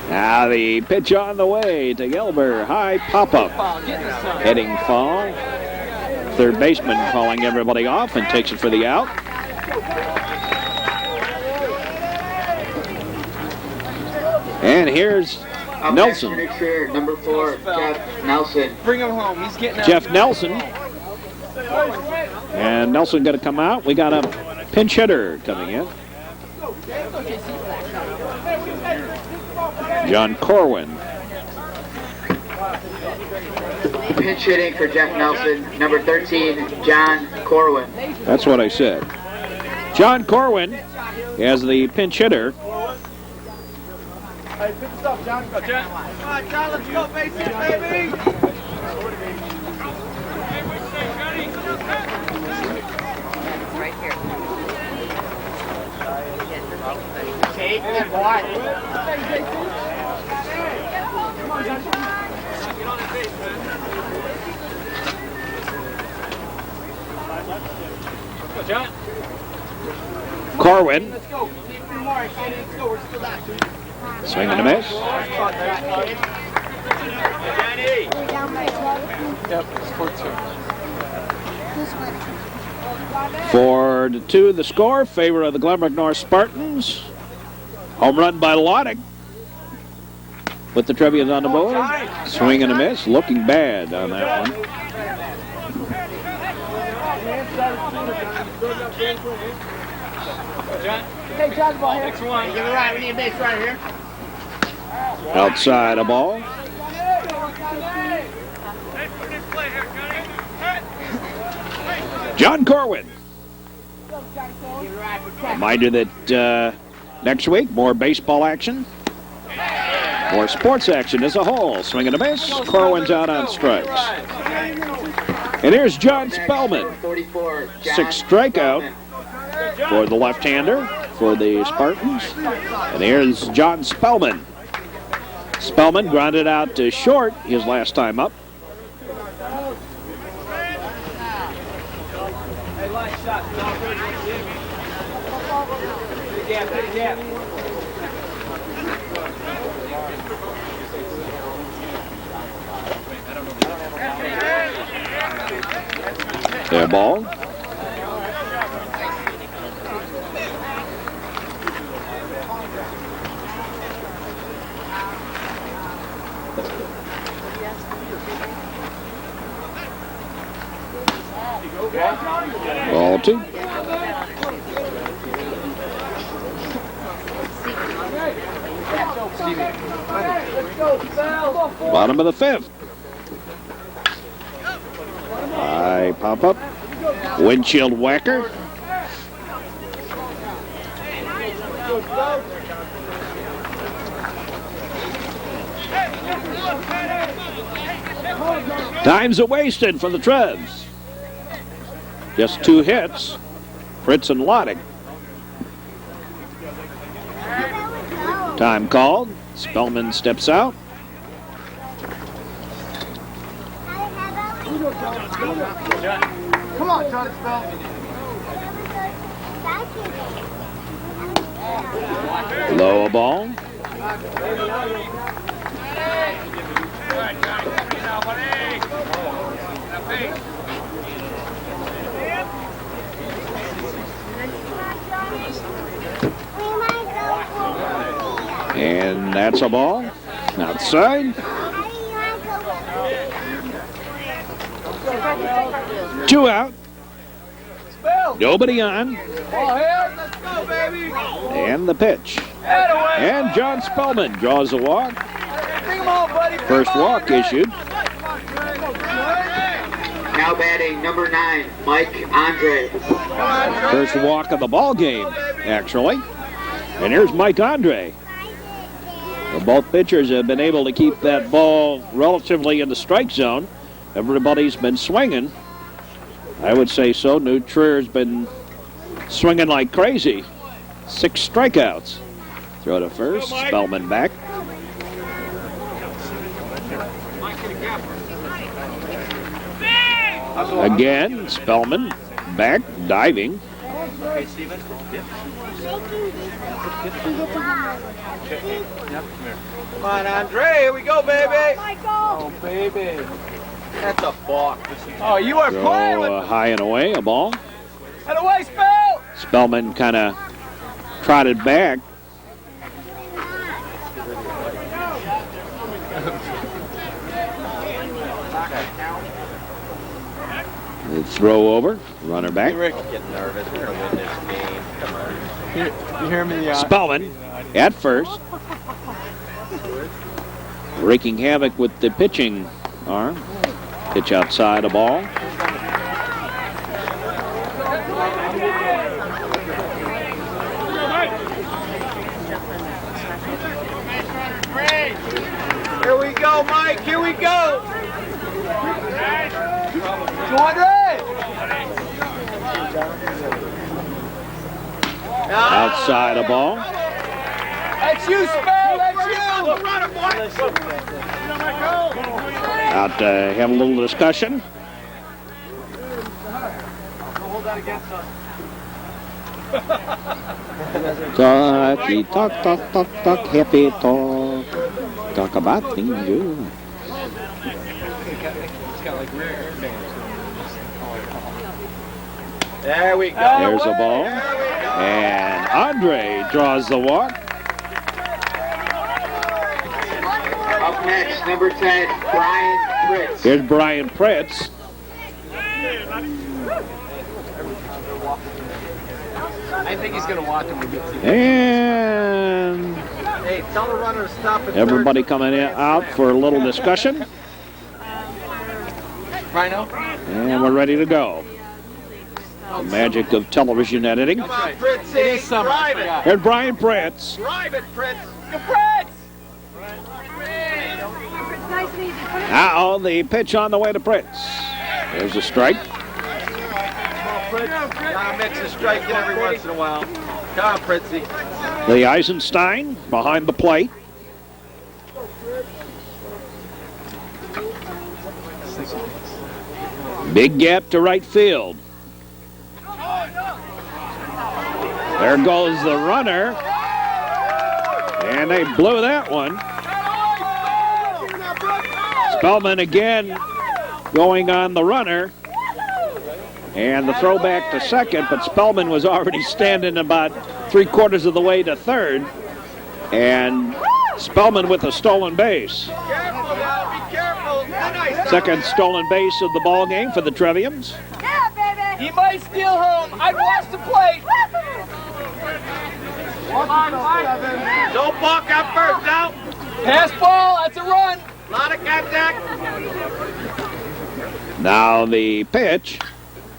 S1: Now the pitch on the way to Gelber. High pop-up. Heading fall. Third baseman calling everybody off and takes it for the out. And here's Nelson.
S2: Trier, number 4, Jeff Nelson.
S3: Bring him home. He's getting out.
S1: Jeff Nelson. And Nelson going to come out. We got a pinch hitter coming in. John Corwin.
S2: Pinch hitting for Jeff Nelson, number 13, John Corwin.
S1: That's what I said. John Corwin as the pinch hitter.
S3: Hey, pick this up, John. Come on, John, let's go, base hit, baby.
S5: Right here.
S3: Take it, boy. Go, John.
S1: Corwin.
S3: Let's go. Let's go. We're still active.
S1: Swing and a miss.
S4: We're down by 12.
S3: Yep, it's 4-2.
S4: Who's winning?
S1: 4-2 the score, favor of the Glenbrook North Spartans. Home run by Lottich. Put the Trevians on the board. Swing and a miss. Looking bad on that one.
S3: Hey, John, ball here. Next one. Give it right. We need a base right here.
S1: Outside a ball. John Corwin. Reminder that next week, more baseball action. More sports action as a whole. Swing and a miss. Corwin's out on strikes. And here's John Spellman.
S2: 44, John
S1: 6 strikeout for the left-hander for the Spartans. And here's John Spellman. Spellman grounded out to short his last time up. Their ball. Ball 2. Bottom of the 5th. High pop up. Windshield whacker. Time's a-wasted for the Trevs. Just 2 hits. Fritz and Lottich. Time called. Spellman steps out.
S3: Come on, John Spellman.
S1: Low a ball. And that's a ball. Outside. 2 out. Nobody on.
S3: Let's go, baby.
S1: And the pitch. And John Spellman draws a walk.
S3: Bring them on, buddy.
S1: First walk issued.
S2: Now batting number 9, Mike Endre.
S1: First walk of the ball game, actually. And here's Mike Endre. Well, both pitchers have been able to keep that ball relatively in the strike zone. Everybody's been swinging. I would say so. New Trier's been swinging like crazy. 6 strikeouts. Throw to first. Spellman back. Again, Spellman back, diving.
S3: Okay, Steven. Come on, Andre. Here we go, baby. Oh, baby. That's a balk. Oh, you are playing with...
S1: High and away, a ball.
S3: And away, Spell!
S1: Spellman kind of trotted back. The throw over, runner back.
S3: Rick, get nervous. We're going to win this game. Come on. You hear me in the eye?
S1: Spellman at first. Wreaking havoc with the pitching arm. Pitch outside a ball.
S3: Here we go, Mike. Here we go. 200.
S1: Outside a ball.
S3: That's you, Spell. That's you.
S1: Out to have a little discussion.
S3: Hold that against us.
S1: Talky, talk, talk, talk, talk, happy talk. Talk about things good.
S3: There we go.
S1: There's a ball. And Endre draws the walk.
S2: Up next, number 10, Brian Fritz.
S1: Here's Brian Pritz.
S3: I think he's going to walk him to get to.
S1: And
S3: Hey, tell the runner to stop at
S1: everybody coming out for a little discussion.
S3: Rhino?
S1: And we're ready to go. The magic of television editing.
S3: Come on, Fritz. It is summer. Drive it.
S1: Here's Brian Pritz.
S3: Drive it, Fritz. Go, Fritz!
S4: Nice and easy. Put it
S1: Now the pitch on the way to Pritz. There's a strike.
S3: Gotta mix a strike in every once in a while. Come on, Fritzy.
S1: The Eisenstein behind the plate. Big gap to right field. There goes the runner. And they blew that one. Spellman again going on the runner. And the throw back to second, but Spellman was already standing about 3/4 of the way to third. And Spellman with a stolen base.
S3: Careful now, be careful. Nice.
S1: Second stolen base of the ball game for the Trevians.
S4: Yeah, baby.
S3: He might steal home. I'd watch the plate. Don't balk on first now. Pass ball, that's a run. Lot of contact.
S1: Now the pitch.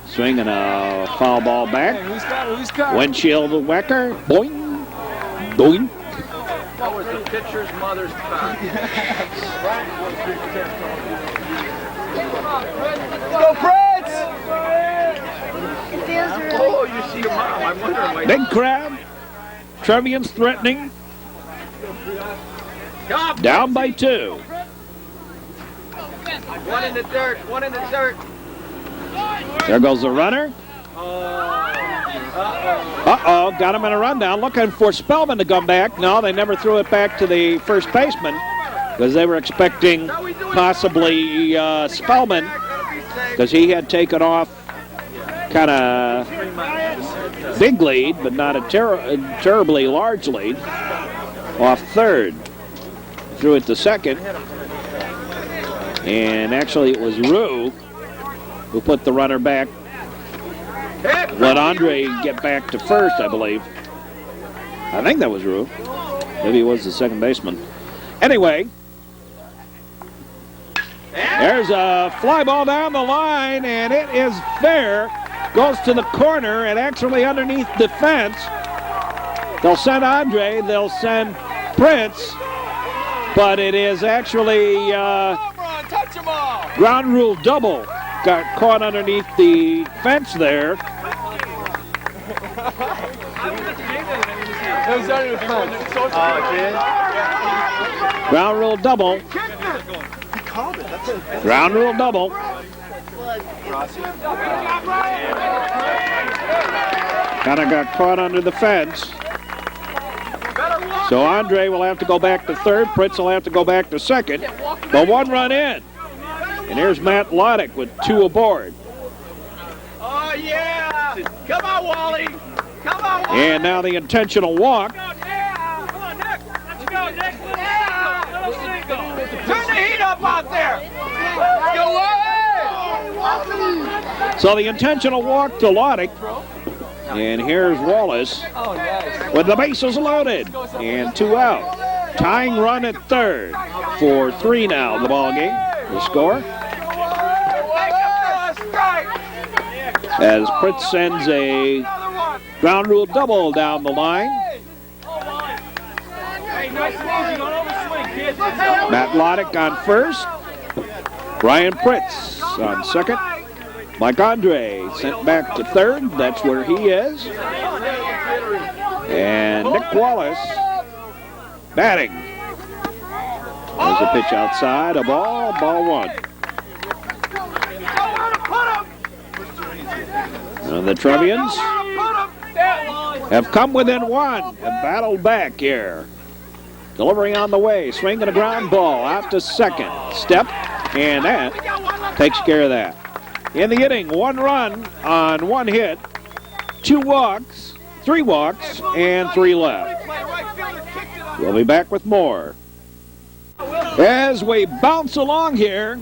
S1: Swinging a foul ball back.
S3: Who's got?
S1: Windshield whacker. Boing. Boing.
S3: That was the pitcher's mother's car. Go, Fritz!
S4: It feels really
S3: Oh, you see your mom. I'm wondering why.
S1: Big crowd. Trevians threatening.
S3: Come,
S1: Down by 2.
S3: One in the dirt. One in the dirt.
S1: There goes the runner. Uh-oh, got him in a rundown. Looking for Spellman to come back. No, they never threw it back to the first baseman because they were expecting possibly Spellman because he had taken off kind of big lead, but not a terribly large lead, off third. Threw it to second. And actually it was Rue who put the runner back. Let Endre get back to first, I believe. I think that was Rue. Maybe he was the second baseman. Anyway, there's a fly ball down the line, and it is fair. Goes to the corner and actually underneath the fence. They'll send Endre, they'll send Prince, but it is actually ground rule double. Got caught underneath the fence there. Ground rule double. Ground rule double. Kind of got caught under the fence. So Endre will have to go back to third. Pritz will have to go back to second. But 1 run in. And here's Matt Lottich with 2 aboard.
S3: Oh, yeah! Come on, Wally! Come on, Wally!
S1: And now the intentional walk.
S3: Come on, Nick! Let's go, Nick! Turn the heat up out there! Go away!
S1: So the intentional walk to Lottich. And here's Wallace with the bases loaded. And 2 out. Tying run at third. 4-3 now the ball game. The score. As Pritz sends a ground rule double down the line. Matt Lottich on first. Brian Pritz on second. Mike Endre sent back to third. That's where he is. And Nick Wallace batting. There's a pitch outside. A ball. Ball 1. And the Trevians have come within one and battled back here. Delivery on the way, swinging a ground ball out to second. Step, and that takes care of that. In the inning, 1 run on 1 hit, 2 walks, 3 walks, and 3 left. We'll be back with more as we bounce along here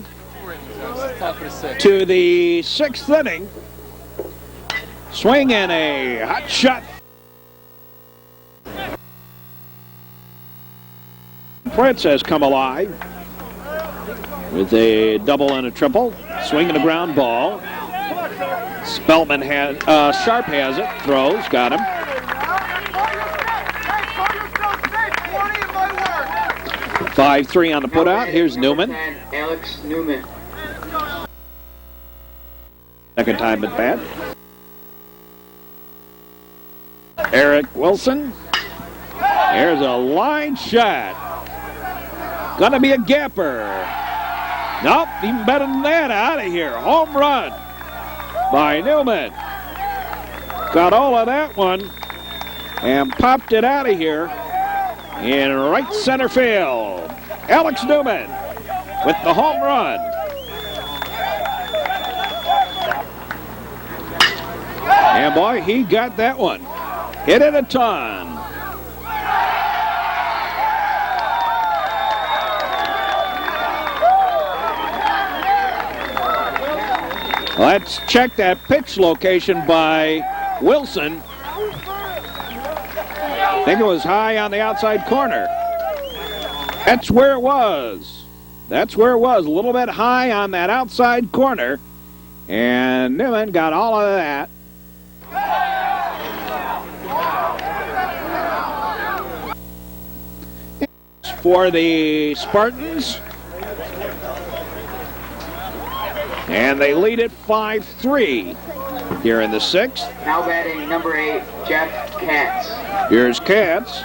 S1: to the 6th inning. Swing and a hot shot. Prince has come alive with a double and a triple. Swinging a ground ball. Spellman has, Sharp has it. Throws, got him. 5-3 on the putout. Here's Newman.
S2: Alex Newman.
S1: Second time at bat. Eric Wilson. There's a line shot. Gonna be a gapper. Nope, even better than that. Out of here. Home run by Newman. Got all of that one and popped it out of here in right center field. Alex Newman with the home run. And boy, he got that one. Hit it a ton. Let's check that pitch location by Wilson. I think it was high on the outside corner. That's where it was. That's where it was. A little bit high on that outside corner. And Newman got all of that. For the Spartans. And they lead it 5-3 here in the 6th.
S2: Now batting number 8, Jeff Katz.
S1: Here's Katz.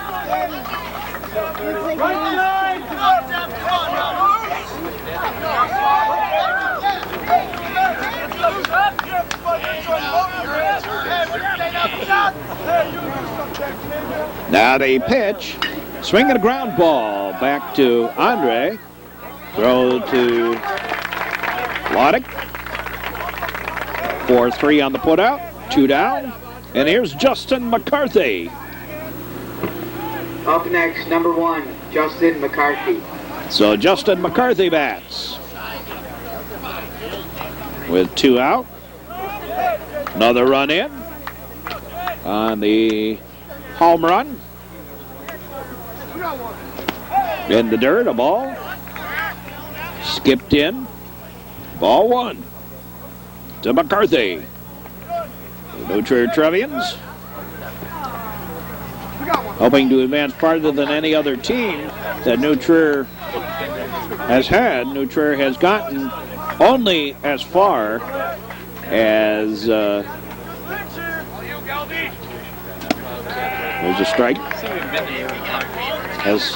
S1: Now they pitch. Swinging a ground ball back to Endre. Throw to Lottich. 4-3 on the putout. 2 down. And here's Justin McCarthy.
S2: Up next, number 1, Justin McCarthy.
S1: So Justin McCarthy bats. With 2 out. Another run in on the home run. In the dirt, a ball. Skipped in. Ball 1 to McCarthy. The Trier Trevians hoping to advance farther than any other team that New Trier has had. New Trier has gotten only as far as there's a strike as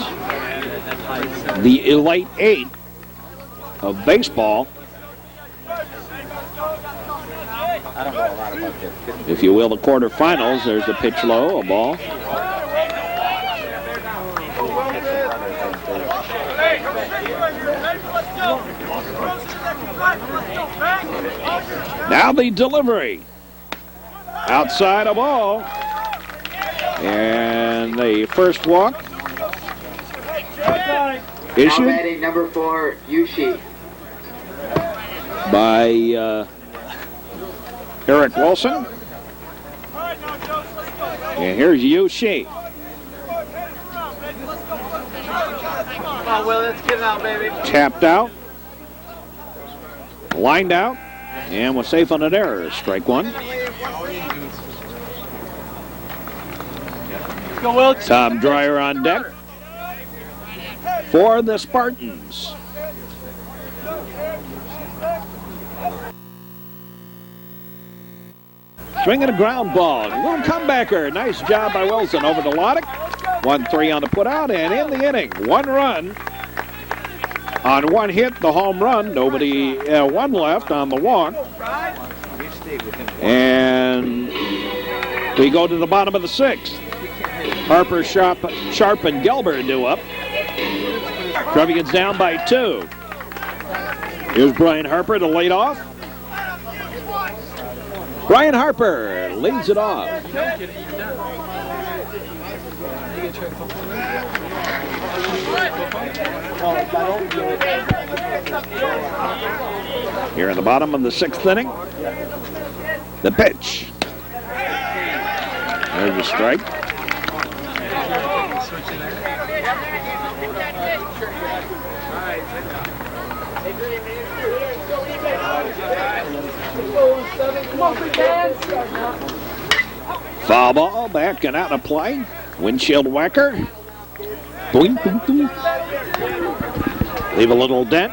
S1: the Elite 8 of baseball, if you will, the quarterfinals. There's a pitch low, a ball. Now the delivery. Outside a ball. And the first walk issued.
S2: Now batting number 4, Yushi.
S1: By Eric Wilson. And here's Yushi.
S3: Come on, Will, let's get it out, baby.
S1: Tapped out. Lined out. And was safe on an error. Strike 1.
S3: Go, Will.
S1: Tom Dreyer on deck for the Spartans. Swinging a ground ball. Little comebacker. Nice job by Wilson over to Lottich. 1-3 on the putout, and in the inning, 1 run on 1 hit, the home run. Nobody, 1 left on the walk. And We go to the bottom of the 6th. Harper, Sharp, and Gelber do up. Trevians down by 2. Here's Brian Harper to lead off. Brian Harper leads it off. Here in the bottom of the 6th inning. The pitch. There's a strike. Foul ball, back and out of play. Windshield whacker. Boing, boing, boing. Leave a little dent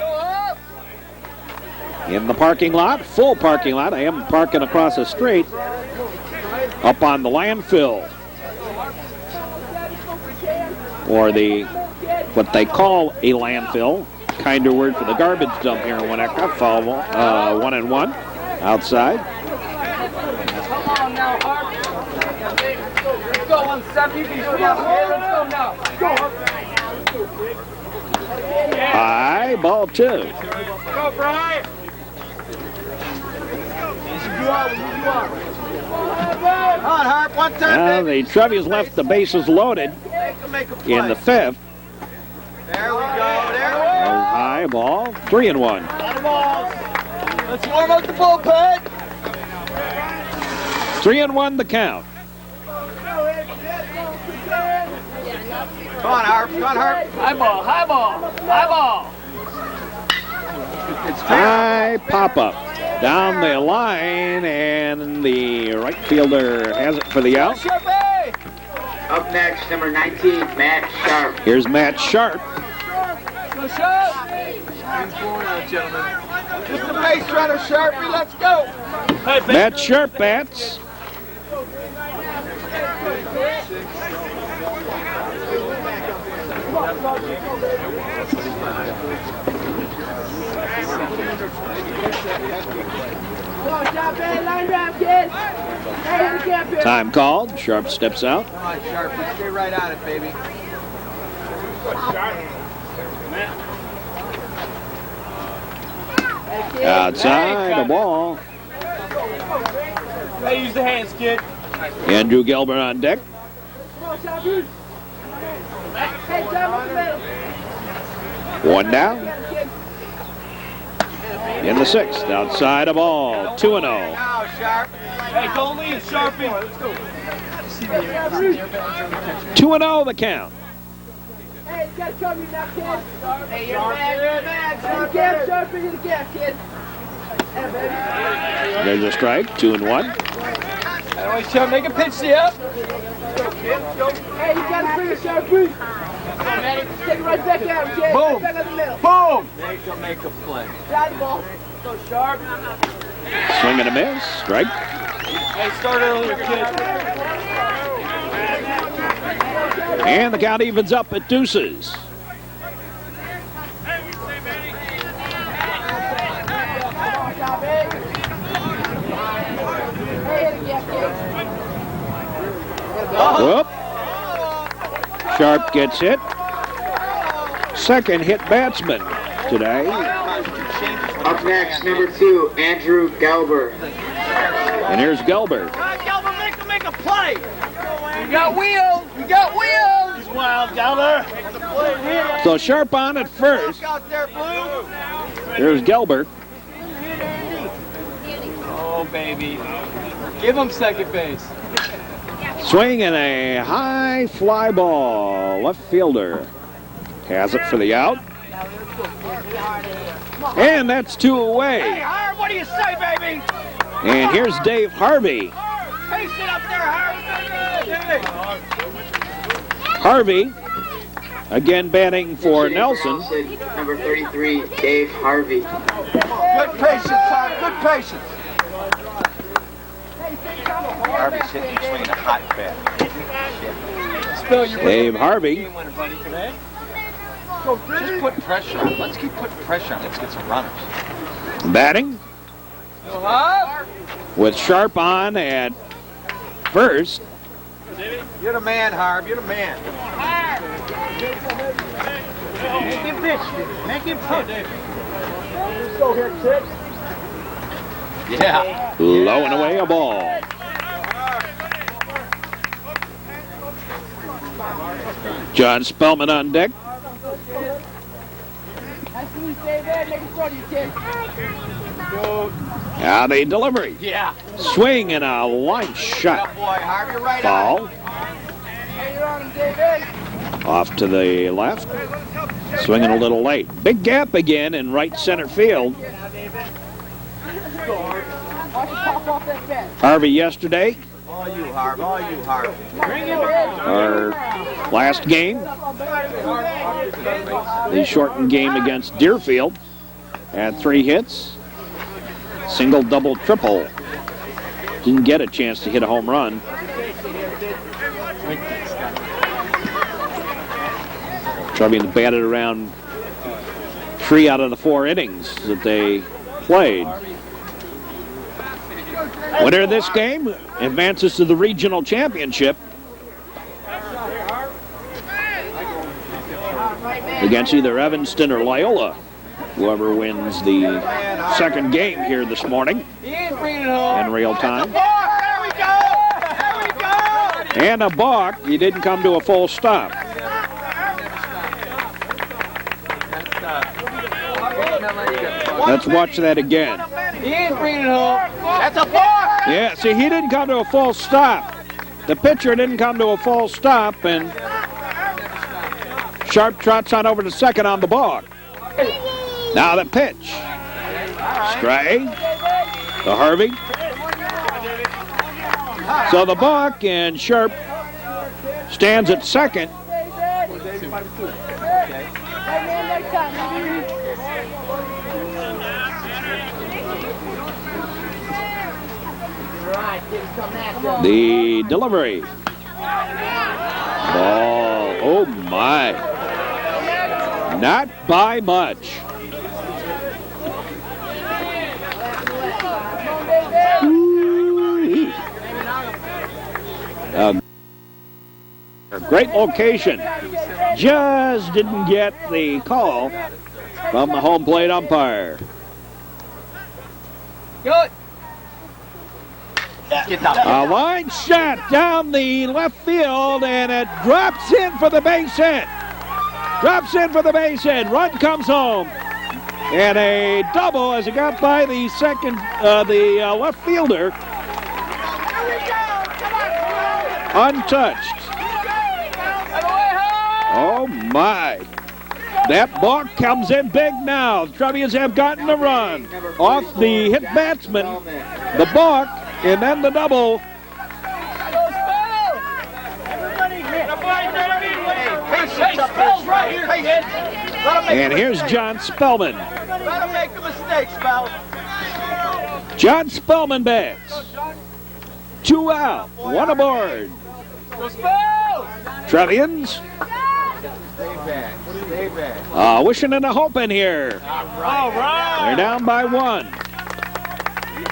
S1: in the parking lot, full parking lot. I am parking across the street up on the landfill, or what they call a landfill, kinder word for the garbage dump here in Winnetka. Foul ball, 1-1 outside.
S3: Come on now, Harp. Let's go on 7. You can do it now. Let's go now. Go, Harp.
S1: High, ball 2.
S3: Go, Brian. You are. Come on, Harp. 1 time.
S1: Now the Trevians left the bases loaded in the 5th.
S3: There we go.
S1: High ball, 3-1.
S3: Let's warm up the bullpen.
S1: 3-1 the count.
S3: Come on, Harp. High ball.
S1: High pop up down the line, and the right fielder has it for the out.
S2: Up next, number 19, Matt Sharp.
S1: Here's Matt Sharp.
S3: Go, Sharp. He's going out, gentlemen. Just the base runner, Sharpie. Let's go.
S1: Matt Sharp bats. Time called. Sharp steps out.
S3: Come on, Sharpie. Stay right on it, baby.
S1: Outside the ball.
S3: Hey, use the hands, kid.
S1: Andrew Gelber on deck. One down. In the 6th, outside the ball, 2-0.
S3: Now, Sharp. Hey, don't leave, Sharpie. Let's go.
S1: 2-0 the count.
S6: Hey, you gotta cover me now, kid. Hey, you're mad. You're Sharpie, you're the gap, kid. Yeah, baby.
S1: There's a strike, 2-1.
S3: Always try to make a pitch to you.
S6: Hey, you gotta bring it, Sharpie. Take it right back out, kid.
S3: Boom.
S6: Right back in the middle.
S3: Boom. Make a play.
S6: Got the ball. Go, Sharp.
S1: Swing and a miss, strike.
S3: Hey, start earlier, kid.
S1: And the count evens up at deuces. Whoop. Sharp gets hit. Second hit batsman today.
S2: Up next, number 2, Andrew Gelber.
S1: And here's Gelber.
S3: Gelber, make a play. You got wheels. He's wild, Gelber.
S1: So Sharp on at first.
S3: Out there, Blue.
S1: Here's Gelber.
S3: Oh, baby. Give him second base.
S1: Swing and a high fly ball. Left fielder has it for the out. And that's 2 away.
S3: Hey, Harv, what do you say, baby?
S1: And here's Dave Harvey.
S3: Hey, sit up there, Harv.
S1: Harvey, again batting for Nelson.
S2: Number 33, Dave Harvey.
S3: Good patience, Harv. Good patience.
S7: Harvey's hitting swinging a hot bat.
S3: Spill your
S1: Dave Harvey.
S7: Just put pressure on. Let's keep putting pressure on. Let's get some runners.
S1: Batting
S3: Harv.
S1: with Sharp on at first.
S3: You're the man, Harv. You're the man.
S6: Make him pitch. Make him pitch.
S3: Yeah.
S1: Low and away a ball. John Spellman on deck.
S6: Nice to meet you, David. Make it throw to you, kid.
S1: Now the delivery.
S3: Yeah.
S1: Swing and a line shot.
S3: Boy, Harv, you're right
S1: Foul.
S6: Hey, you're on him, David.
S1: Off to the left. Swinging a little late. Big gap again in right center field.
S6: Watch it pop off that bat.
S1: Harvey yesterday,
S3: All you, Harv. All you, Harv.
S6: Bring him in.
S1: our last game, the shortened game against Deerfield, had 3 hits. Single, double, triple. Didn't get a chance to hit a home run. Trevians batted around 3 out of the 4 innings that they played. Winner of this game advances to the regional championship against either Evanston or Loyola. Whoever wins the second game here this morning
S3: He ain't bringing it home.
S1: in real time.
S3: There we go. There we go.
S1: And a balk. He didn't come to a full stop. Let's watch that again.
S3: He ain't bringing it home. That's a ball.
S1: Yeah, see, he didn't come to a full stop. The pitcher didn't come to a full stop, and Sharp trots on over to second on the balk. Now the pitch. Stray to Harvey. So the balk, and Sharp stands at second.
S6: Hey, man, next time, maybe. Right, kid, come back.
S1: The delivery. Ball. Oh, my. Not by much. Ooh-wee. A great location. Just didn't get the call from the home plate umpire.
S3: Good. Get down.
S1: A line shot down the left field, and it drops in for the base hit. Drops in for the base hit. Run comes home. And a double as it got by the left fielder. Untouched. Oh, my. That balk comes in big now. The Trevians have gotten a run off the hit batsman, the balk, and then the double. And here's John Spellman.
S3: Let him make a mistake, Spell.
S1: John Spellman bats. 2 out, 1 aboard. Trevians
S3: Stay back.
S1: wishing and a hoping here.
S3: All right.
S1: They're down by 1.
S3: He's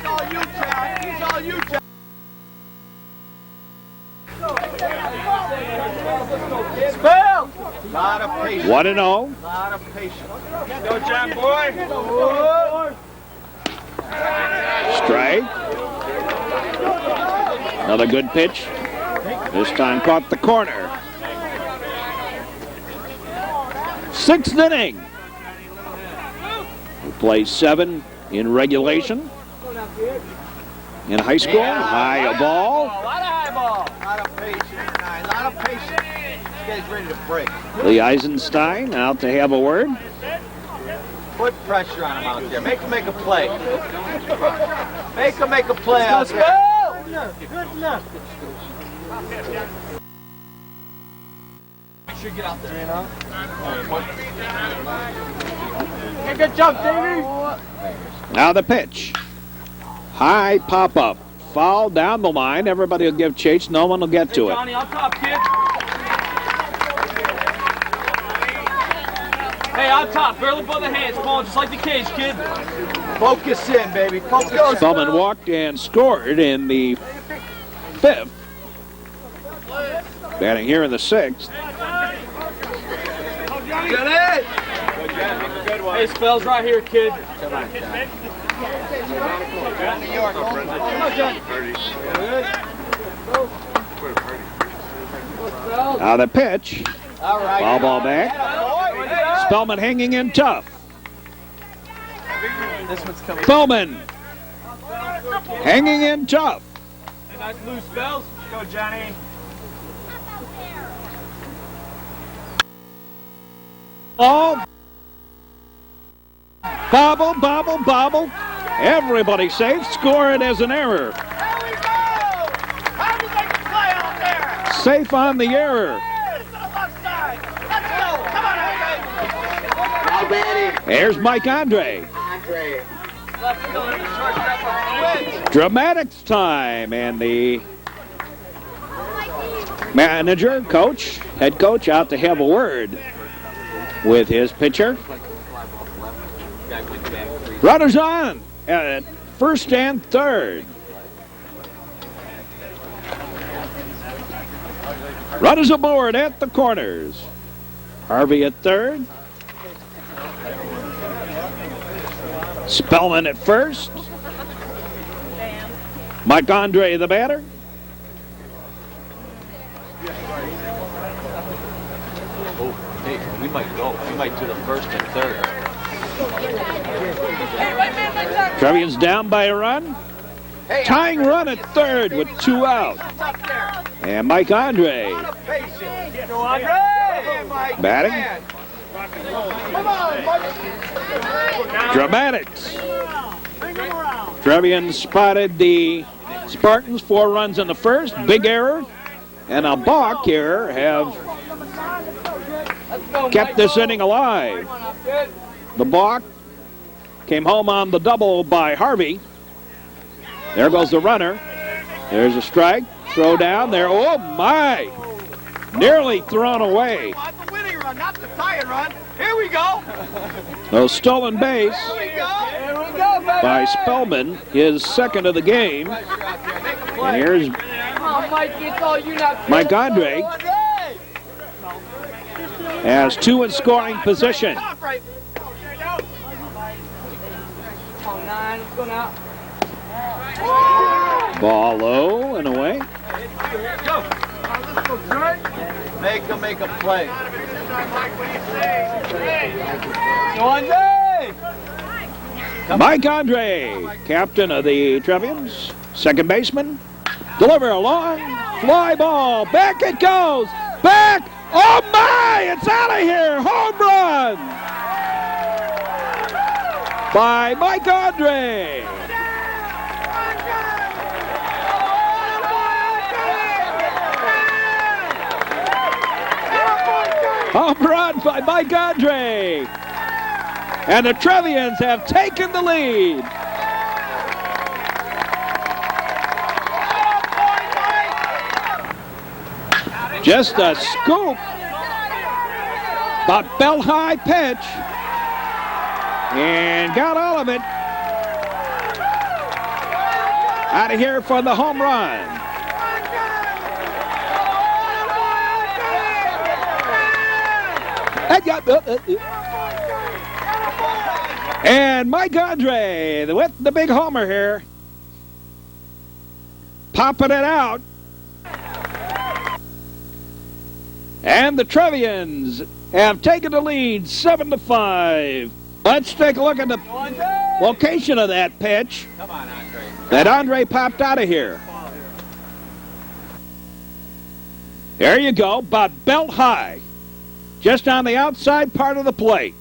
S3: all you, Jack. He's all you, Jack. Spell. Lot of patience.
S1: 1-0.
S3: Lot of patience. Go, John boy.
S1: Strike. Another good pitch. This time caught the corner. 6th inning. We play 7 in regulation. In high school, high a ball.
S3: A lot of high ball. A lot of patience tonight. A lot of patience. This guy's ready to break.
S1: Lee Eisenstein out to have a word.
S3: Put pressure on him out there. Make him make a play. Make him make a play out there. Good enough. Make sure you get out there. Hey, good job, Davey.
S1: Now the pitch. High pop-up. Foul down the line. Everybody will give chase. No one will get to it.
S3: Johnny, on top, kid. Hey, on top. Barely above the hands. Come on, just like the cage, kid. Focus in, baby. Focus.
S1: Spellman walked and scored in the 5th. Batting here in the 6th.
S3: Get it! Hey, spells right here, kid.
S1: Now the pitch. Foul ball back. Spellman hanging in tough.
S3: This one's coming.
S1: Spellman hanging in tough.
S3: Nice loose spells. Go, Johnny.
S1: Oh. Bobble, bobble, bobble. Everybody safe. Score it as an error. Safe on the error.
S2: Now batting.
S1: Here's Mike Endre.
S2: Andre.
S1: Dramatics time, and the manager, coach, head coach out to have a word with his pitcher. Runners on at first and third. Runners aboard at the corners. Harvey at third. Spellman at first. Mike Endre, the batter.
S7: Oh, hey, we might go. We might do the first and third.
S1: Trevians down by a run. Tying run at third with 2 out. And Mike Endre batting. Dramatics. Trevians spotted the Spartans 4 runs in the first. Big error and a balk here have kept this inning alive. The balk came home on the double by Harvey. There goes the runner. There's a strike. Throw down there. Oh, my. Nearly thrown away.
S6: The winning run, not the tying run. Here we go.
S1: A stolen base
S6: Here we go, baby.
S1: by Spellman, his second of the game. And here's
S6: Mike, it's all you now.
S1: Mike Endre has 2 in scoring position.
S6: Top right. Oh, 9, let's go now.
S1: Ball low and away.
S3: Make a play.
S1: Mike Endre, captain of the Trevians, second baseman. Deliver a long fly ball. Back it goes. Back. Oh, my. It's out of here. Home run by Mike Endre. Home run by Mike Endre. And the Trevians have taken the lead. Just a scoop. About bell high pitch. And got all of it. Out of here for the home run. And Mike Endre with the big homer here. Popping it out. And the Trevians have taken the lead 7-5. Let's take a look at the location of that pitch.
S7: Come on, Andre.
S1: That Endre popped out of here. There you go, about belt high. Just on the outside part of the plate.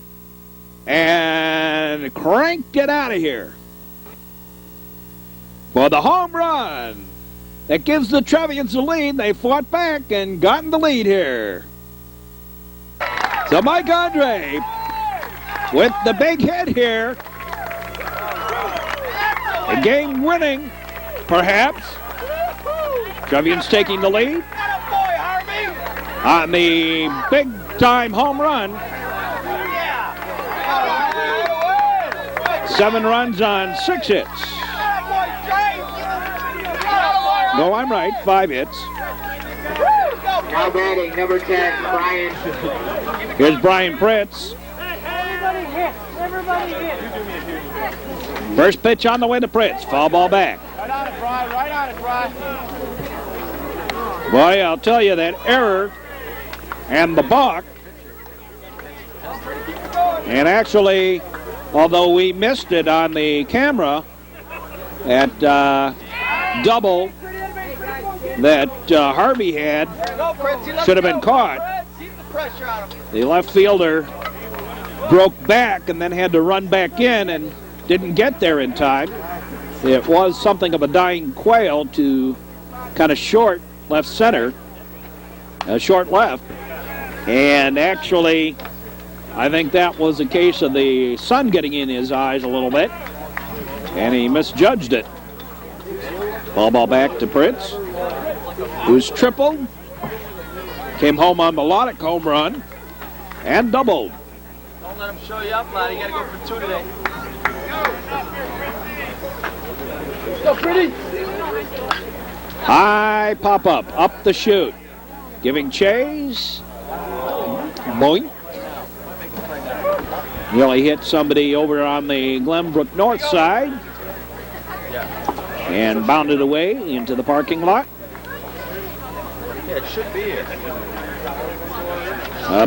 S1: And cranked it out of here. For the home run. That gives the Trevians the lead. They fought back and gotten the lead here. So Mike Endre with the big hit here. The game winning, perhaps. Trevians taking the lead on the big time home run. 7 runs on 6 hits. No, I'm right, 5 hits.
S2: Now batting, number 10, Brian.
S1: Here's Brian Pritz.
S6: Everybody hit. Everybody hit.
S1: First pitch on the way to Pritz. Foul ball back.
S6: Right on it, Brian. Right on it, Brian.
S1: Boy, I'll tell you that error and the balk. And actually, although we missed it on the camera at double that Harvey had, should have been caught. The left fielder broke back and then had to run back in and didn't get there in time. It was something of a dying quail to kind of short left center, short left. And actually, I think that was a case of the sun getting in his eyes a little bit, and he misjudged it. Ball back to Pritz, who's tripled, came home on the Lottich home run, and doubled.
S3: Don't let him show you up, lad. You got to go for 2 today.
S6: Go, pretty.
S1: High pop-up, up the chute, giving chase. Boing. Really hit somebody over on the Glenbrook North side and bounded away into the parking lot.
S3: Yeah, it should be it.
S1: A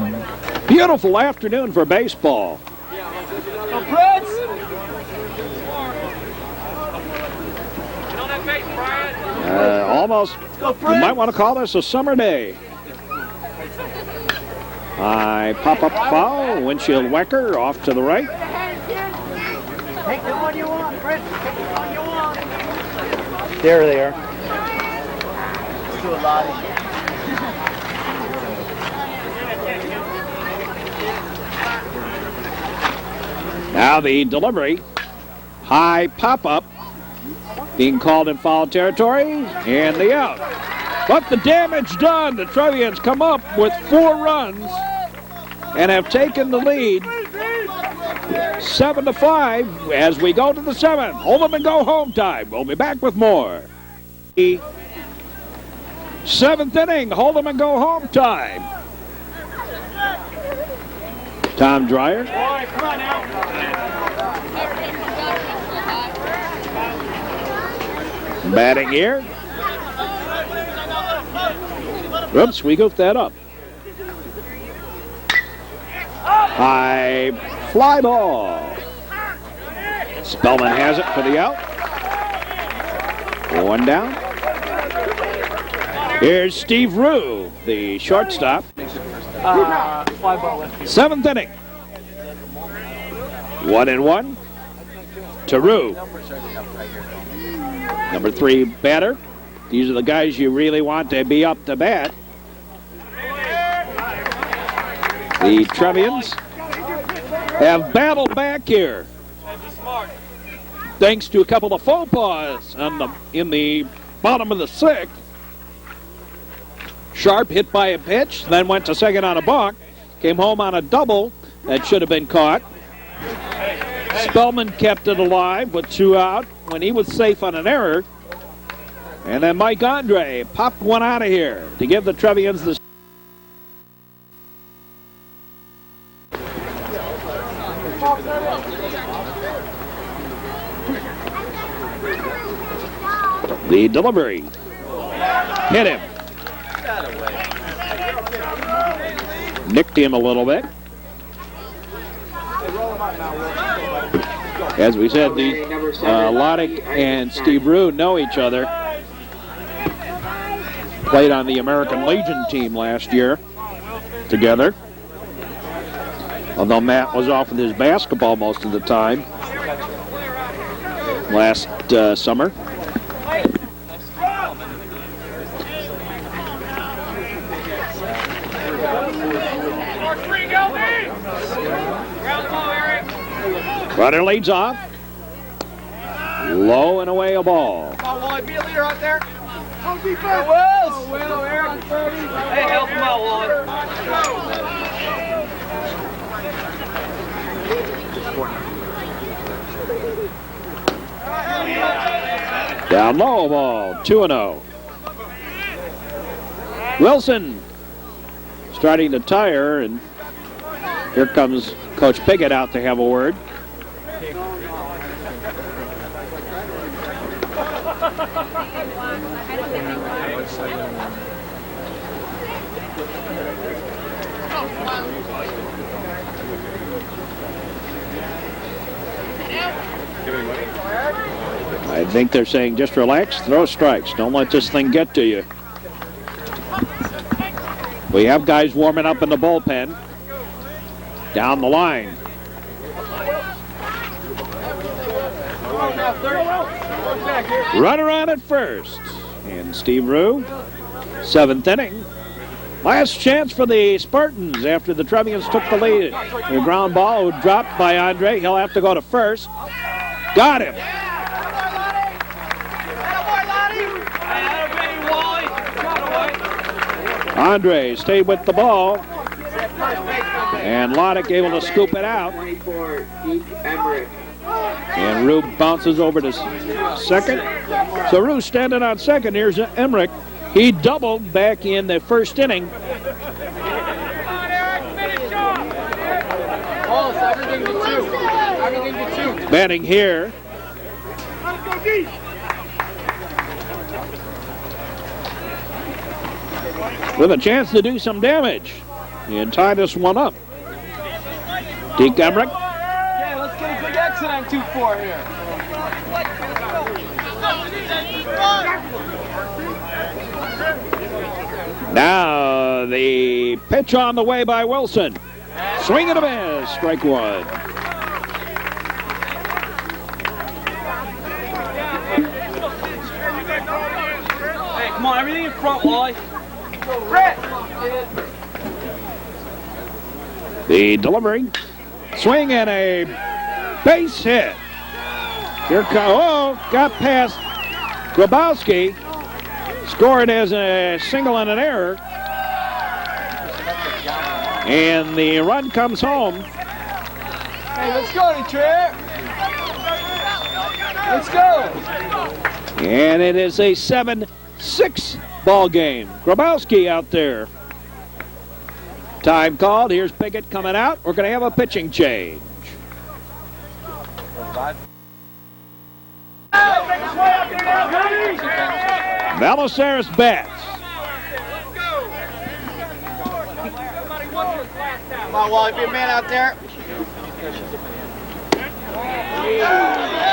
S1: beautiful afternoon for baseball.
S6: Go, Prince.
S1: Almost, you might want to call this a summer day. High pop-up foul, windshield whacker off to the right.
S6: Take the one you want, Prince. Take the one you want.
S3: There they are. Let's do a Lottich.
S1: Now the delivery, high pop-up, being called in foul territory, and the out. But the damage done. The Trevians come up with 4 runs and have taken the lead 7-5 as we go to the 7th. Hold them and go home time. We'll be back with more. The 7th inning, hold them and go home time. Tom Dreyer.
S6: Boy, come on now.
S1: Batting here. Oops, we goofed that up. High fly ball. Spellman has it for the out. 1 down. Here's Steve Rue, the shortstop.
S6: Fly ball left.
S1: 7th inning. 1-1 to Rue. Number 3 batter. These are the guys you really want to be up to bat. The Trevians have battled back here, thanks to a couple of faux pas in the bottom of the 6th. Sharp hit by a pitch, then went to second on a balk, came home on a double that should have been caught. Spellman kept it alive with 2 out when he was safe on an error. And then Mike Endre popped one out of here to give the Trevians the delivery. Hit him. Nicked him a little bit. As we said, the Lottich and Steve Rue know each other. Played on the American Legion team last year together. Although Matt was off with his basketball most of the time last summer. Runner leads off. Low and away a ball.
S3: Come on, Wally, be a leader out there.
S6: Hey,
S3: help him out, Wally.
S1: Down low ball, 2-0. Wilson starting to tire, and here comes Coach Piggott out to have a word. I think they're saying just relax, throw strikes. Don't let this thing get to you. We have guys warming up in the bullpen. Down the line. Runner on at first. And Steve Rue, 7th inning. Last chance for the Spartans after the Trevians took the lead. The ground ball dropped by Endre. He'll have to go to first. Got him. Endre stayed with the ball. And Lottich able to scoop it out.
S2: 24, Deke Emmerich.
S1: And Rue bounces over to second. So Rue standing on second. Here's Emmerich. He doubled back in the first inning.
S3: Everything to 2. Everything to 2.
S1: Batting here. With a chance to do some damage and tie this one up. Deke Emmerich.
S3: Yeah, let's get a big exit on 2-4 here.
S1: Now the pitch on the way by Wilson. Swing and a miss. Strike one.
S3: Hey, come on, everything in front, Wally.
S1: The delivery. Swing and a base hit. Here comes, got past Grabowski. Scored as a single and an error. And the run comes home.
S3: Hey, let's go, Trier. Let's go.
S1: And it is a 7-6 ball game. Grabowski out there. Time called. Here's Piggott coming out. We're going to have a pitching change. Belisaris bats.
S3: Come on, Wally, be a man out there.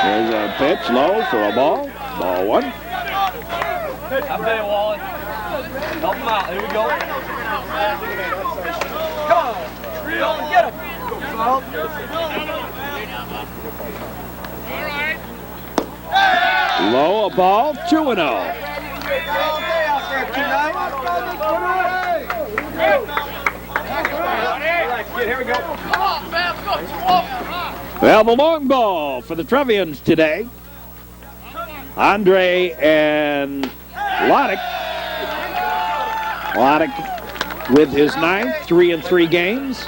S1: There's a pitch low for a ball. Ball one.
S3: I'm there, Wally. Help him out. Here we go. Come on. Go and get him.
S1: Low, a ball, 2-0.
S3: Here we go.
S1: Well, the long ball for the Trevians today. Endre and Lottich. Lottich with his 9th, 3 in 3 games.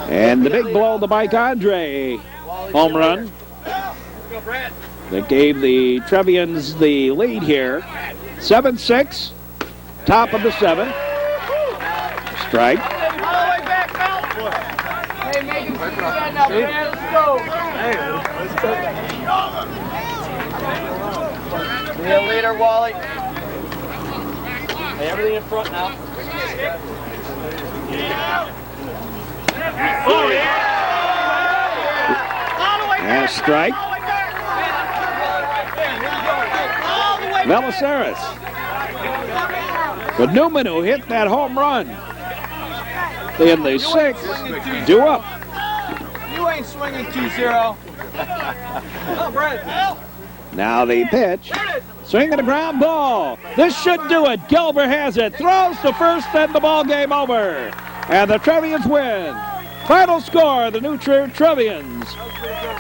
S1: And the big blow to Mike Endre home run that gave the Trevians the lead here. 7-6, top of the 7th. Strike.
S3: Hey, Megan, let's go. Hey, let's go. Be a leader, Wally. Hey, everything in front now.
S1: Oh, yeah! And a strike. Belisaris. But Newman, who hit that home run in the 6th, due up.
S3: You ain't swinging 2-0. Oh, Brett.
S1: Now the pitch. Swing and a ground ball. This should do it. Gilbert has it. Throws to first, and the ball game over. And the Trevians win. Final score, the new Trier Trevians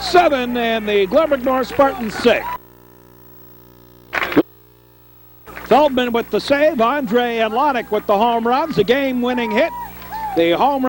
S1: 7 and the Glenbrook North Spartans 6. Feldman with the save. Endre and Lottich with the home runs. The game-winning hit. The home